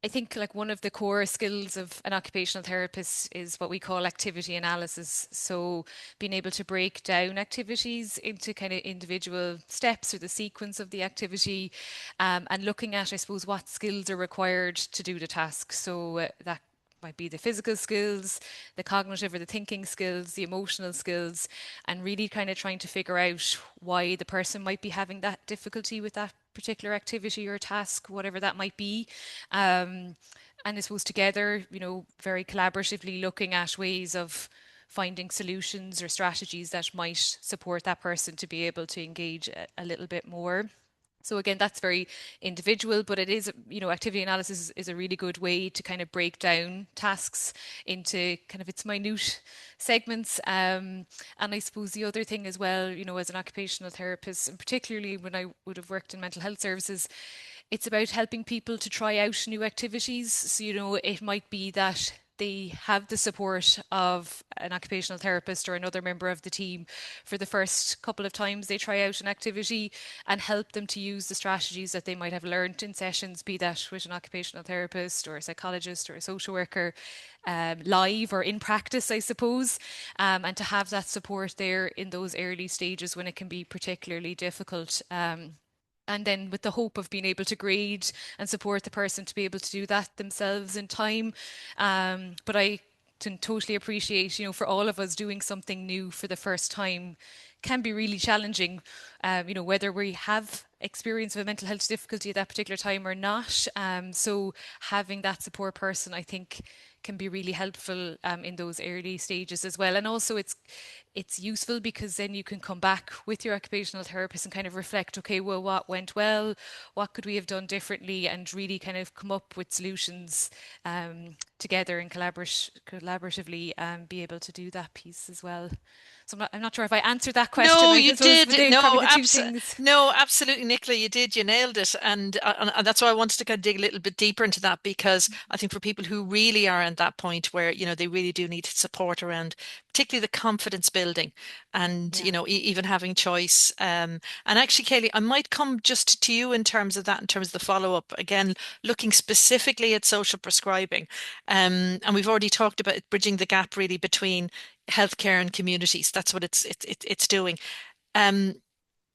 I think like one of the core skills of an occupational therapist is what we call activity analysis. So being able to break down activities into kind of individual steps or the sequence of the activity, and looking at, I suppose, what skills are required to do the task. So that might be the physical skills, the cognitive or the thinking skills, the emotional skills, and really kind of trying to figure out why the person might be having that difficulty with that particular activity or task, whatever that might be. And I suppose together, very collaboratively looking at ways of finding solutions or strategies that might support that person to be able to engage a little bit more. So again, that's very individual, but it is, activity analysis is a really good way to kind of break down tasks into kind of its minute segments. And I suppose the other thing as well, as an occupational therapist, and particularly when I would have worked in mental health services, it's about helping people to try out new activities. So, it might be that they have the support of an occupational therapist or another member of the team for the first couple of times they try out an activity, and help them to use the strategies that they might have learned in sessions, be that with an occupational therapist or a psychologist or a social worker, live or in practice, I suppose, and to have that support there in those early stages when it can be particularly difficult. And then with the hope of being able to grade and support the person to be able to do that themselves in time. But I can totally appreciate, for all of us, doing something new for the first time can be really challenging, whether we have experience of a mental health difficulty at that particular time or not. So having that support person, I think, can be really helpful in those early stages as well. And also it's useful because then you can come back with your occupational therapist and kind of reflect, okay, well, what went well? What could we have done differently? And really kind of come up with solutions together and collaboratively be able to do that piece as well. So I'm not sure if I answered that question. No, I you suppose did. but they probably No, the two things. no, absolutely, Nicola, you did. You nailed it, and that's why I wanted to kind of dig a little bit deeper into that because I think for people who really are at that point where they really do need support around, particularly the confidence building, and Yeah. even having choice. And actually, Kayleigh, I might come just to you in terms of that, in terms of the follow up. Again, looking specifically at social prescribing, and we've already talked about bridging the gap really between healthcare and communities. That's what it's doing. Um,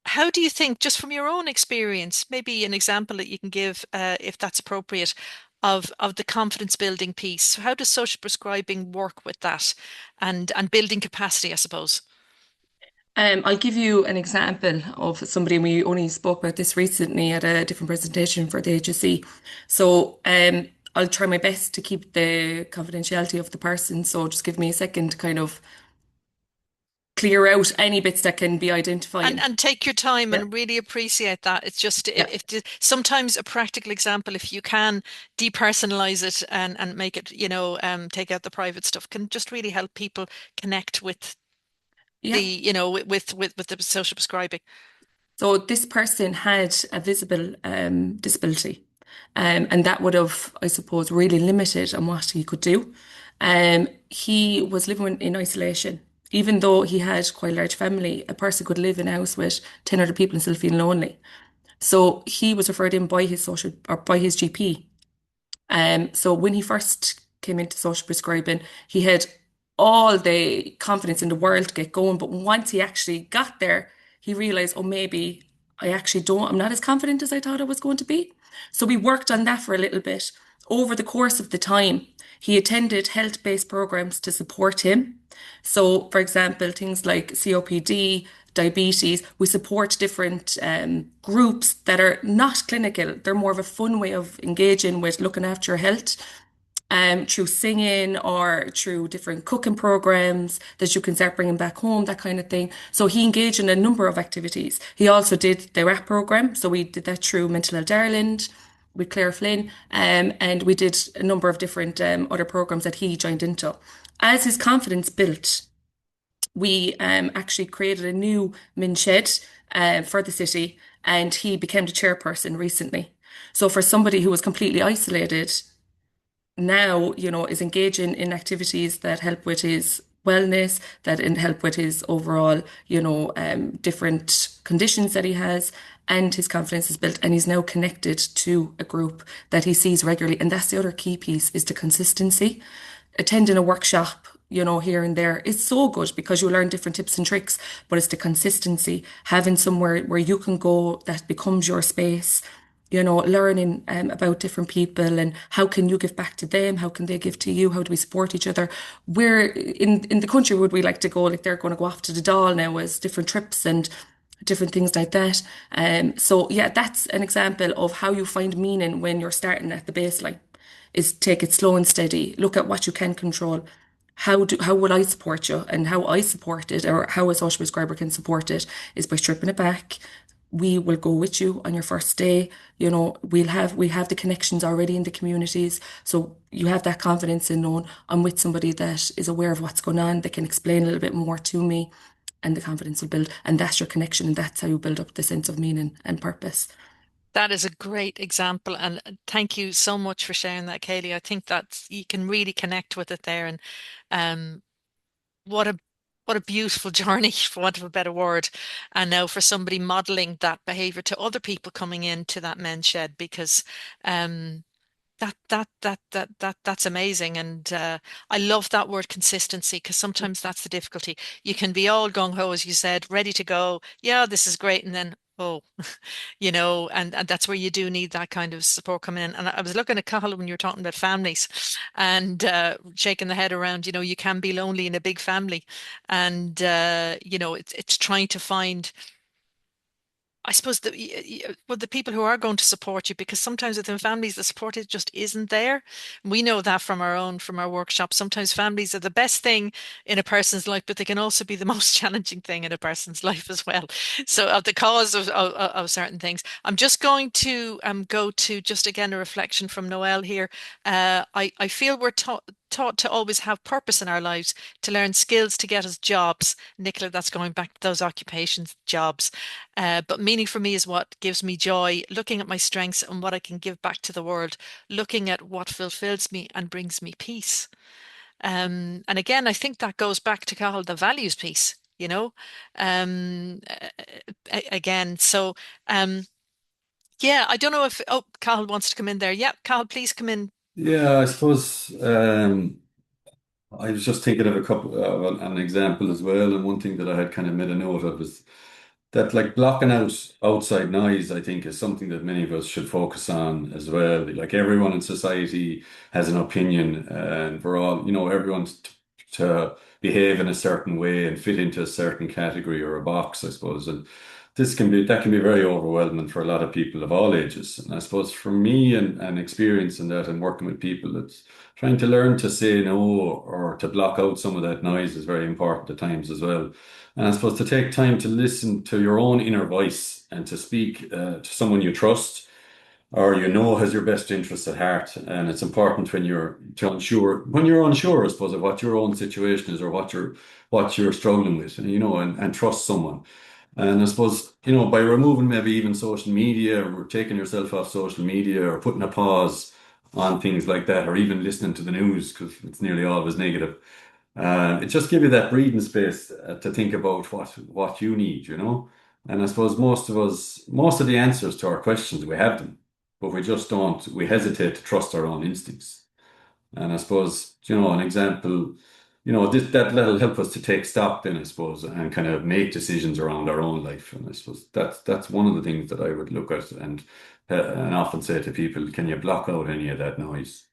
how do you think, just from your own experience, maybe an example that you can give, if that's appropriate, of the confidence building piece? So how does social prescribing work with that and building capacity, I suppose? I'll give you an example of somebody, and we only spoke about this recently at a different presentation for the HSE. So I'll try my best to keep the confidentiality of the person. So just give me a second to kind of clear out any bits that can be And identifying. and take your time Yeah, and really appreciate that. It's just yeah, if sometimes a practical example, if you can depersonalize it and make it, take out the private stuff, can just really help people connect with the, yeah. with the social prescribing. So this person had a visible disability, and that would have, I suppose, really limited on what he could do. He was living in isolation. Even though he had quite a large family, a person could live in a house with 10 other people and still feel lonely. So he was referred in by his social or by his GP. So when he first came into social prescribing, he had all the confidence in the world to get going. But once he actually got there, he realized, oh, maybe I'm not as confident as I thought I was going to be. So we worked on that for a little bit. Over the course of the time, he attended health-based programs to support him. So, for example, things like COPD, diabetes, we support different groups that are not clinical. They're more of a fun way of engaging with looking after your health, through singing or through different cooking programs that you can start bringing back home, that kind of thing. So he engaged in a number of activities. He also did the RAP program. So we did that through Mental Health Ireland with Claire Flynn, and we did a number of different other programs that he joined into. As his confidence built, we actually created a new min shed for the city, and he became the chairperson recently. So for somebody who was completely isolated, now, is engaging in activities that help with his wellness, help with his overall, different conditions that he has, and his confidence is built, and he's now connected to a group that he sees regularly. And that's the other key piece, is the consistency. Attending a workshop, here and there is so good because you learn different tips and tricks, but it's the consistency, having somewhere where you can go that becomes your space, learning about different people and how can you give back to them? How can they give to you? How do we support each other? Where in the country would we like to go? Like they're going to go off to the Dáil now as different trips and different things like that. So yeah, that's an example of how you find meaning when you're starting at the baseline. Is take it slow and steady. Look at what you can control. How will I support you, and how I support it, or how a social prescriber can support it, is by stripping it back. We will go with you on your first day. We have the connections already in the communities, so you have that confidence in knowing I'm with somebody that is aware of what's going on. They can explain a little bit more to me, and the confidence will build. And that's your connection, and that's how you build up the sense of meaning and purpose. That is a great example, and thank you so much for sharing that, Kayleigh. I think that you can really connect with it there, and um, what a what a beautiful journey, for want of a better word. And now for somebody modeling that behavior to other people coming into that men's shed, because um, that's amazing. And I love that word consistency, because sometimes that's the difficulty. You can be all gung ho, as you said, ready to go. Yeah, this is great, and then oh, and that's where you do need that kind of support coming in. And I was looking at Cathal when you were talking about families, and shaking the head around. You can be lonely in a big family, and it's trying to find, I suppose, the people who are going to support you, because sometimes within families the support just isn't there. We know that from our workshops. Sometimes families are the best thing in a person's life, but they can also be the most challenging thing in a person's life as well. So at the cause of certain things, I'm just going to go to just again a reflection from Noelle here. I feel we're taught to always have purpose in our lives, to learn skills to get us jobs. Nicola, that's going back to those occupations, jobs. But meaning for me is what gives me joy, looking at my strengths and what I can give back to the world, looking at what fulfills me and brings me peace. And again, I think that goes back to Cathal, the values piece, again. So, yeah, I don't know if, oh, Cathal wants to come in there. Yeah, Cathal, please come in. Yeah, I suppose I was just thinking of a couple of an example as well, and one thing that I had kind of made a note of is that like blocking out outside noise, I think, is something that many of us should focus on as well. Like everyone in society has an opinion, and we're all, everyone's to behave in a certain way and fit into a certain category or a box, I suppose. And that can be very overwhelming for a lot of people of all ages. And I suppose for me and experiencing that and working with people, it's trying to learn to say no or to block out some of that noise is very important at times as well. And I suppose to take time to listen to your own inner voice and to speak to someone you trust or has your best interests at heart. And it's important when you're unsure, I suppose, of what your own situation is or what you're struggling with, and trust someone. And I suppose, by removing maybe even social media or taking yourself off social media or putting a pause on things like that, or even listening to the news because it's nearly always negative. It just gives you that breathing space to think about what you need. And I suppose most of the answers to our questions, we have them, but we hesitate to trust our own instincts. And I suppose, an example, that'll help us to take stock then, I suppose, and kind of make decisions around our own life. And I suppose that's one of the things that I would look at and often say to people, can you block out any of that noise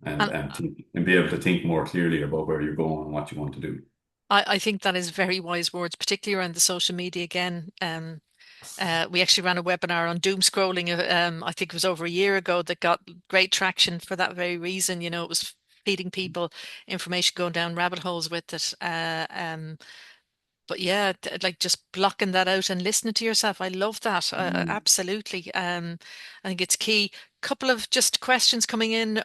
And and be able to think more clearly about where you're going and what you want to do. I think that is very wise words, particularly around the social media again. We actually ran a webinar on doom scrolling. I think it was over a year ago that got great traction for that very reason. It was feeding people information, going down rabbit holes with it. But yeah, like just blocking that out and listening to yourself. I love that. Mm. Absolutely. I think it's key. Couple of just questions coming in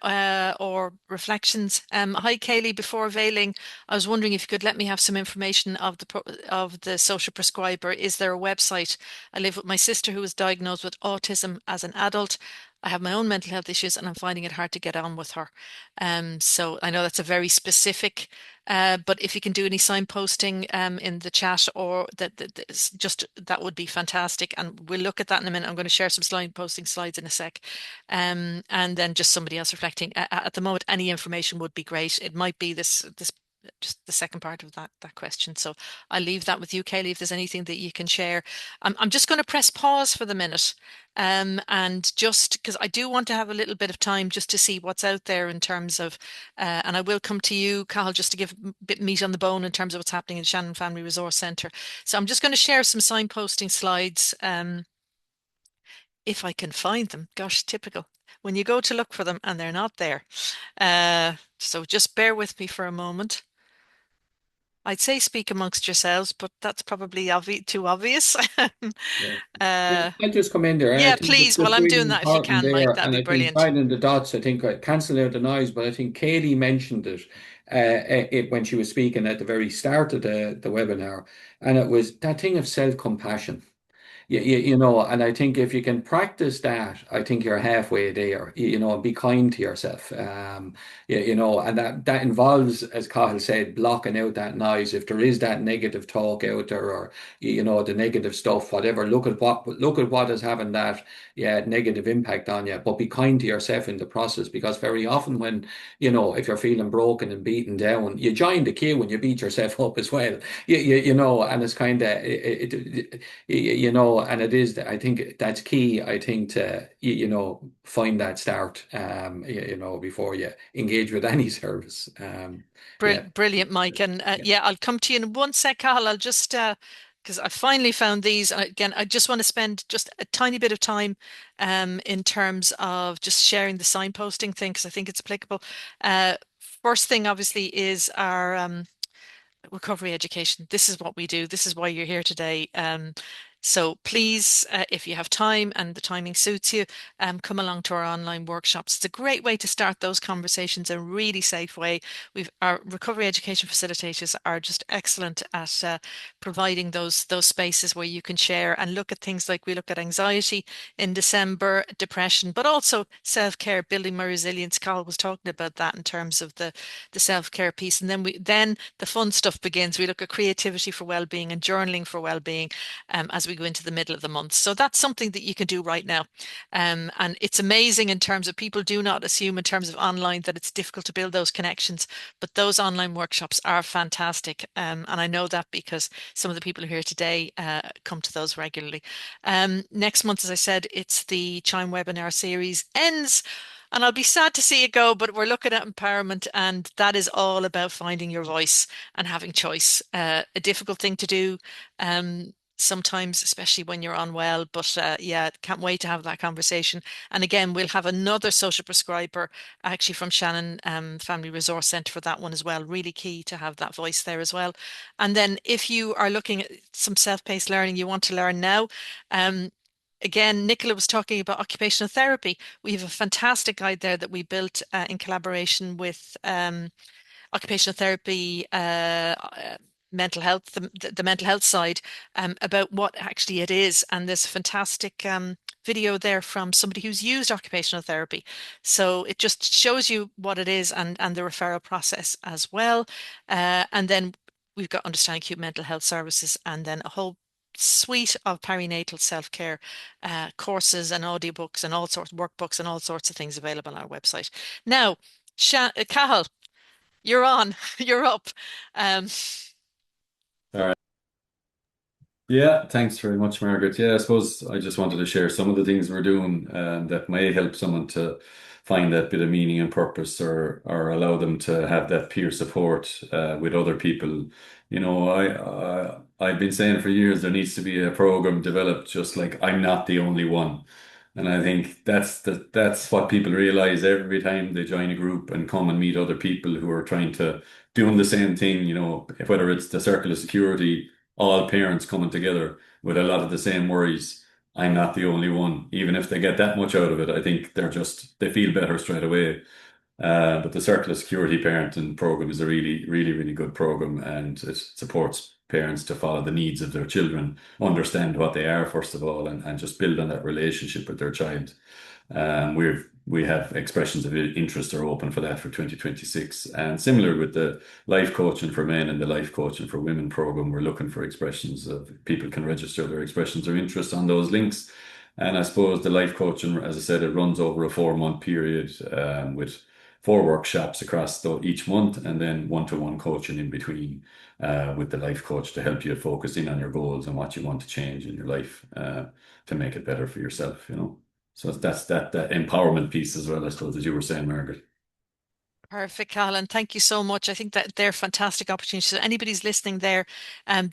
or reflections. Hi, Kayleigh. Before veiling, I was wondering if you could let me have some information of the social prescriber. Is there a website? I live with my sister who was diagnosed with autism as an adult. I have my own mental health issues and I'm finding it hard to get on with her. So I know that's a very specific but if you can do any signposting in the chat or just that would be fantastic. And we'll look at that in a minute. I'm going to share some signposting slides in a sec. And then just somebody else reflecting. At the moment, any information would be great. It might be this just the second part of that question. So I'll leave that with you, Kayleigh, if there's anything that you can share. I'm just going to press pause for the minute. And just because I do want to have a little bit of time just to see what's out there in terms of, and I will come to you, Cathal, just to give a bit meat on the bone in terms of what's happening in Shannon Family Resource Centre. So I'm just going to share some signposting slides, if I can find them. Gosh, typical. When you go to look for them and they're not there. So just bear with me for a moment. I'd say speak amongst yourselves, but that's probably too obvious. Yeah, uh, I'll just come in there. I yeah, think it's please. While just I'm really doing that, if you important can, Mike, there. that'd And be I think brilliant. joining the dots, I think I cancel out the noise, but I think Katie mentioned it when she was speaking at the very start of the webinar. And it was that thing of self-compassion. And I think if you can practice that, I think you're halfway there. Be kind to yourself. And that involves, as Cathal said, blocking out that noise. If there is that negative talk out there, or the negative stuff, whatever, look at what is having that negative impact on you. But be kind to yourself in the process, because very often when if you're feeling broken and beaten down, you join the queue and you beat yourself up as well. And it's kind of and it is, I think that's key, I think, to, find that start, before you engage with any service. Yeah. Brilliant, Mike. And Yeah. yeah, I'll come to you in one sec, Cathal. I'll just because I finally found these. Again, I just want to spend just a tiny bit of time in terms of just sharing the signposting thing because I think it's applicable. Uh, First thing, obviously, is our recovery education. This is what we do. This is why you're here today. So please, if you have time and the timing suits you, come along to our online workshops. It's a great way to start those conversations in a really safe way. Our recovery education facilitators are just excellent at providing those spaces where you can share and look at things like we look at anxiety in December, depression, but also self-care, building my resilience. Carl was talking about that in terms of the self-care piece. And then the fun stuff begins. We look at creativity for well-being and journaling for well-being as we go into the middle of the month. So that's something that you can do right now. And it's amazing in terms of people do not assume in terms of online that it's difficult to build those connections, but those online workshops are fantastic. And I know that because some of the people who are here today come to those regularly. Next month, as I said, it's the CHIME webinar series ends. And I'll be sad to see it go, but we're looking at empowerment, and that is all about finding your voice and having choice. A difficult thing to do sometimes, especially when you're unwell. But yeah, can't wait to have that conversation. And again, we'll have another social prescriber actually from Shannon Family Resource Centre for that one as well. Really key to have that voice there as well. And then if you are looking at some self-paced learning, you want to learn now. Again, Nicola was talking about occupational therapy. We have a fantastic guide there that we built in collaboration with occupational therapy, mental health, the mental health side, about what actually it is. And there's a fantastic video there from somebody who's used occupational therapy. So it just shows you what it is and the referral process as well. And then we've got understanding acute mental health services and then a whole suite of perinatal self-care courses and audiobooks and all sorts of workbooks and all sorts of things available on our website. Now, Cathal, you're on. You're up. Um, All right. Yeah, thanks very much, Margaret. Yeah, I suppose I just wanted to share some of the things we're doing that may help someone to find that bit of meaning and purpose, or allow them to have that peer support with other people. You know, I've been saying for years there needs to be a program developed, just like I'm not the only one. And I think that's what people realize every time they join a group and come and meet other people who are trying to doing the same thing, you know, whether it's the circle of security, all parents coming together with a lot of the same worries. I'm not the only one. Even if they get that much out of it, I think they feel better straight away. But the Circle of Security Parenting program is a really, really, really good program, and it supports parents to follow the needs of their children, understand what they are, first of all, and just build on that relationship with their child. We have expressions of interest are open for that for 2026. And similar with the life coaching for men and the life coaching for women program, we're looking for expressions of people can register their expressions of interest on those links. And I suppose the life coaching, as I said, it runs over a 4 month period with 4 workshops across each month, and then one-to-one coaching in between with the life coach to help you focus in on your goals and what you want to change in your life to make it better for yourself, you know. So that's that empowerment piece as well, I suppose, as you were saying, Margaret. Perfect, Cathal, thank you so much. I think that they're fantastic opportunities. So anybody's listening there,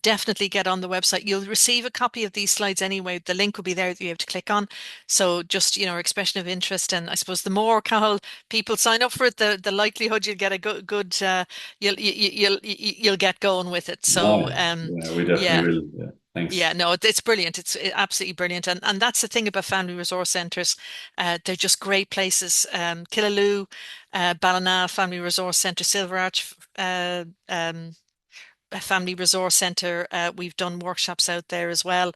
definitely get on the website. You'll receive a copy of these slides anyway. The link will be there that you have to click on. So just, you know, expression of interest. And I suppose the more, Cathal, people sign up for it, the likelihood you'll get a good you'll get going with it. Oh, So yeah, we definitely yeah. will. Yeah, Yeah, thanks. no, it's brilliant. It's absolutely brilliant. And that's the thing about family resource centres. They're just great places. Killaloe, Ballina Family Resource Centre, Silver Arch, a family resource centre. We've done workshops out there as well.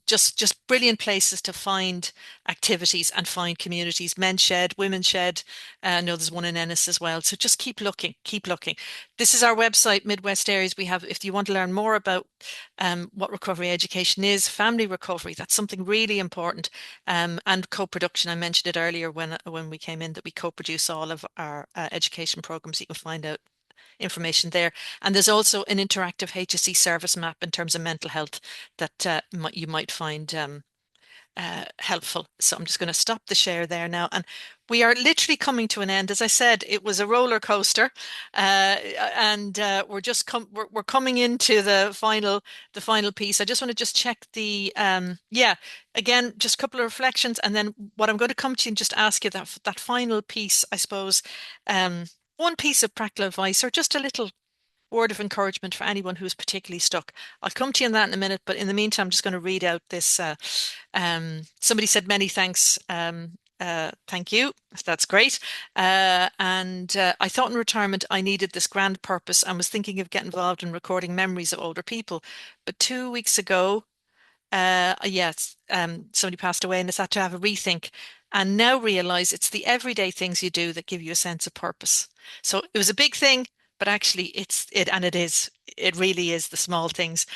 Just brilliant places to find activities and find communities. Men's Shed, Women's Shed. I know there's one in Ennis as well. So just keep looking, keep looking. This is our website, Midwest Areas. We have, if you want to learn more about what recovery education is, family recovery, that's something really important. And co-production. I mentioned it earlier when we came in that we co-produce all of our education programs. You can find out information there. And there's also an interactive HSE service map in terms of mental health that you might find helpful. So I'm just going to stop the share there now. And we are literally coming to an end. As I said, it was a roller coaster, and we're coming into the final piece. I just want to just check the again, just a couple of reflections, and then what I'm going to come to you and just ask you that final piece, I suppose, one piece of practical advice or just a little word of encouragement for anyone who's particularly stuck. I'll come to you on that in a minute, but in the meantime, I'm just going to read out this. Somebody said many thanks. Thank you. That's great. And I thought in retirement I needed this grand purpose and was thinking of getting involved in recording memories of older people. But 2 weeks ago, yes, somebody passed away and it's had to have a rethink and now realize it's the everyday things you do that give you a sense of purpose. So it was a big thing, but actually it really is the small things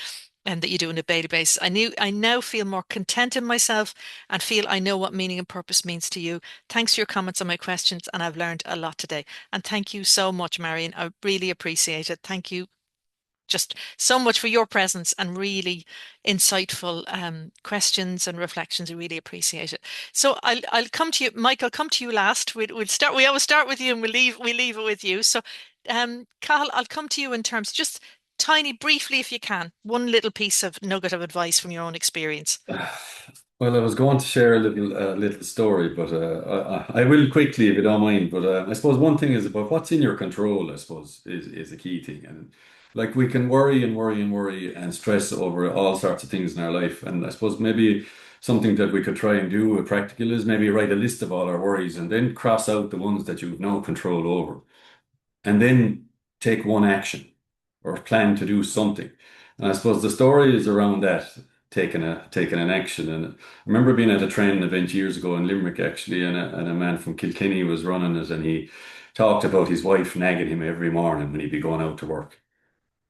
and that you do on a daily basis. I now feel more content in myself and feel I know what meaning and purpose means to you. Thanks for your comments on my questions, and I've learned a lot today. And thank you so much, Marion. I really appreciate it. Thank you just so much for your presence and really insightful questions and reflections. I really appreciate it. So I'll come to you, Mike. I'll come to you last. We'll start. We always start with you, and we leave it with you. So, Cathal, I'll come to you in terms just tiny, briefly, if you can, one little piece of nugget of advice from your own experience. Well, I was going to share a little story, but I will quickly if you don't mind. But I suppose one thing is about what's in your control, I suppose, is a key thing. And like we can worry and worry and worry and stress over all sorts of things in our life. And I suppose maybe something that we could try and do with practical is maybe write a list of all our worries and then cross out the ones that you've no control over. And then take one action or plan to do something. And I suppose the story is around that, taking an action. And I remember being at a training event years ago in Limerick actually, and a man from Kilkenny was running it, and he talked about his wife nagging him every morning when he'd be going out to work.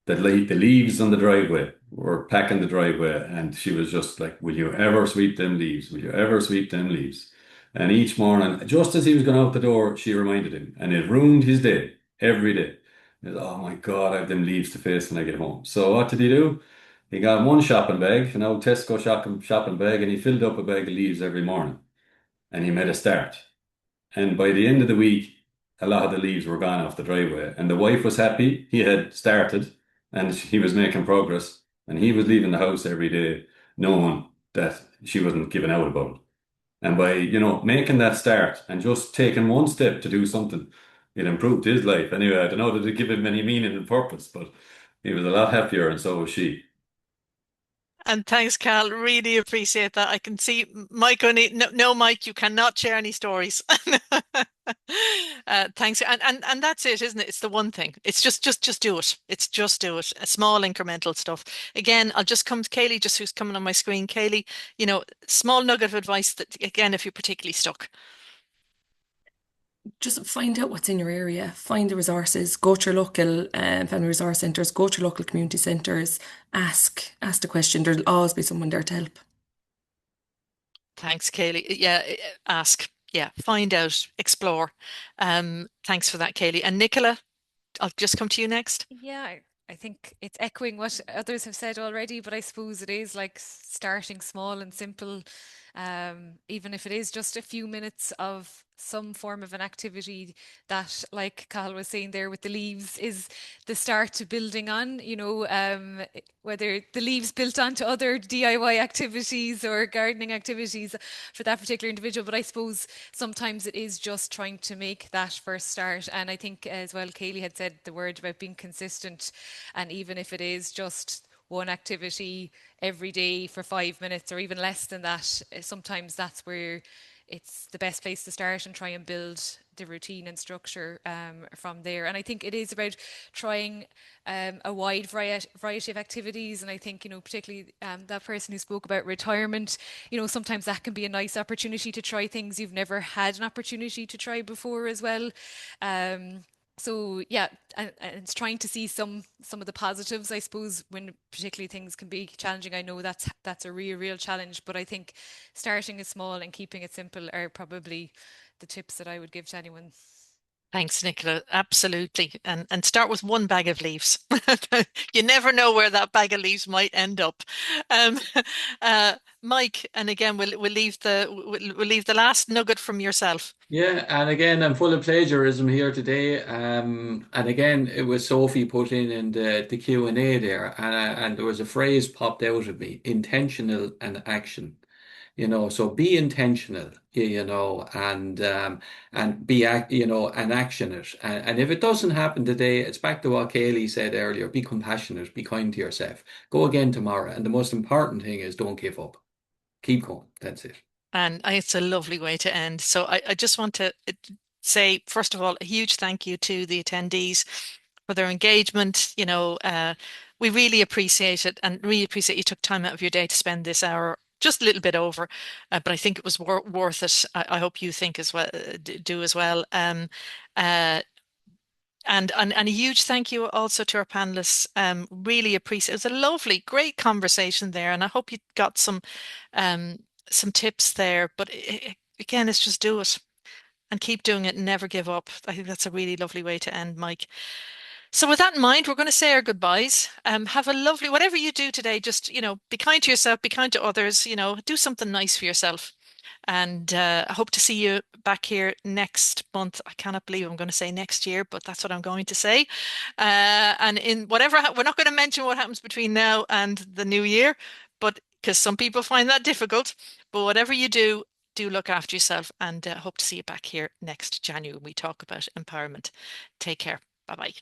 the leaves on the driveway were packing the driveway, and she was just like, "Will you ever sweep them leaves? Will you ever sweep them leaves?" And each morning, just as he was going out the door, she reminded him, and it ruined his day every day. He was, "Oh my God, I have them leaves to face when I get home." So what did he do? He got one shopping bag, an old Tesco shopping bag, and he filled up a bag of leaves every morning, and he made a start. And by the end of the week, a lot of the leaves were gone off the driveway. And the wife was happy. He had started and he was making progress. And he was leaving the house every day knowing that she wasn't giving out about it. And by, making that start and just taking one step to do something, it improved his life. Anyway, I don't know that it give him any meaning and purpose, but he was a lot happier and so was she. And thanks, Cal. Really appreciate that. I can see Mike only no, Mike, you cannot share any stories. Thanks. And that's it, isn't it? It's the one thing. It's just do it. It's just do it. A small incremental stuff. Again, I'll just come to Kayleigh, just who's coming on my screen. Kayleigh, small nugget of advice that again, if you're particularly stuck. Just find out what's in your area, find the resources, go to your local family resource centres, go to your local community centres, ask the question. There'll always be someone there to help. Thanks, Kayleigh. Yeah, ask. Yeah, find out, explore. Thanks for that, Kayleigh. And Nicola, I'll just come to you next. Yeah, I think it's echoing what others have said already, but I suppose it is like starting small and simple, even if it is just a few minutes of some form of an activity that, like Cathal was saying there with the leaves, is the start to building on, whether the leaves built onto other DIY activities or gardening activities for that particular individual. But I suppose sometimes it is just trying to make that first start. And I think as well, Kayleigh had said the word about being consistent. And even if it is just one activity every day for 5 minutes or even less than that, sometimes that's where it's the best place to start and try and build the routine and structure from there. And I think it is about trying a wide variety of activities. And I think, particularly that person who spoke about retirement, sometimes that can be a nice opportunity to try things you've never had an opportunity to try before as well. So yeah, and it's trying to see some of the positives, I suppose, when particularly things can be challenging. I know that's a real challenge, but I think starting it small and keeping it simple are probably the tips that I would give to anyone. Thanks, Nicola. Absolutely. And start with one bag of leaves. You never know where that bag of leaves might end up. Um, Mike, and again, we'll leave the last nugget from yourself. Yeah, and again, I'm full of plagiarism here today. And again, it was Sophie put in the Q&A there, and there was a phrase popped out of me: intentional and action. So be intentional, and and action it. And if it doesn't happen today, it's back to what Kayleigh said earlier: be compassionate, be kind to yourself. Go again tomorrow, and the most important thing is don't give up. Keep going. That's it. And it's a lovely way to end. So I just want to say, first of all, a huge thank you to the attendees for their engagement. We really appreciate it and really appreciate you took time out of your day to spend this hour, just a little bit over, but I think it was worth it. I hope you think as well, do as well. And a huge thank you also to our panelists. Really appreciate it. It was a lovely, great conversation there, and I hope you got some tips there. But again, it's just do it and keep doing it and never give up. I think that's a really lovely way to end, Mike. So with that in mind, we're going to say our goodbyes. Have a lovely, whatever you do today, just, be kind to yourself, be kind to others, do something nice for yourself. And I hope to see you back here next month. I cannot believe I'm going to say next year, but that's what I'm going to say. And in whatever, we're not going to mention what happens between now and the new year, but because some people find that difficult. But whatever you do look after yourself, and hope to see you back here next January when we talk about empowerment. Take care. Bye bye.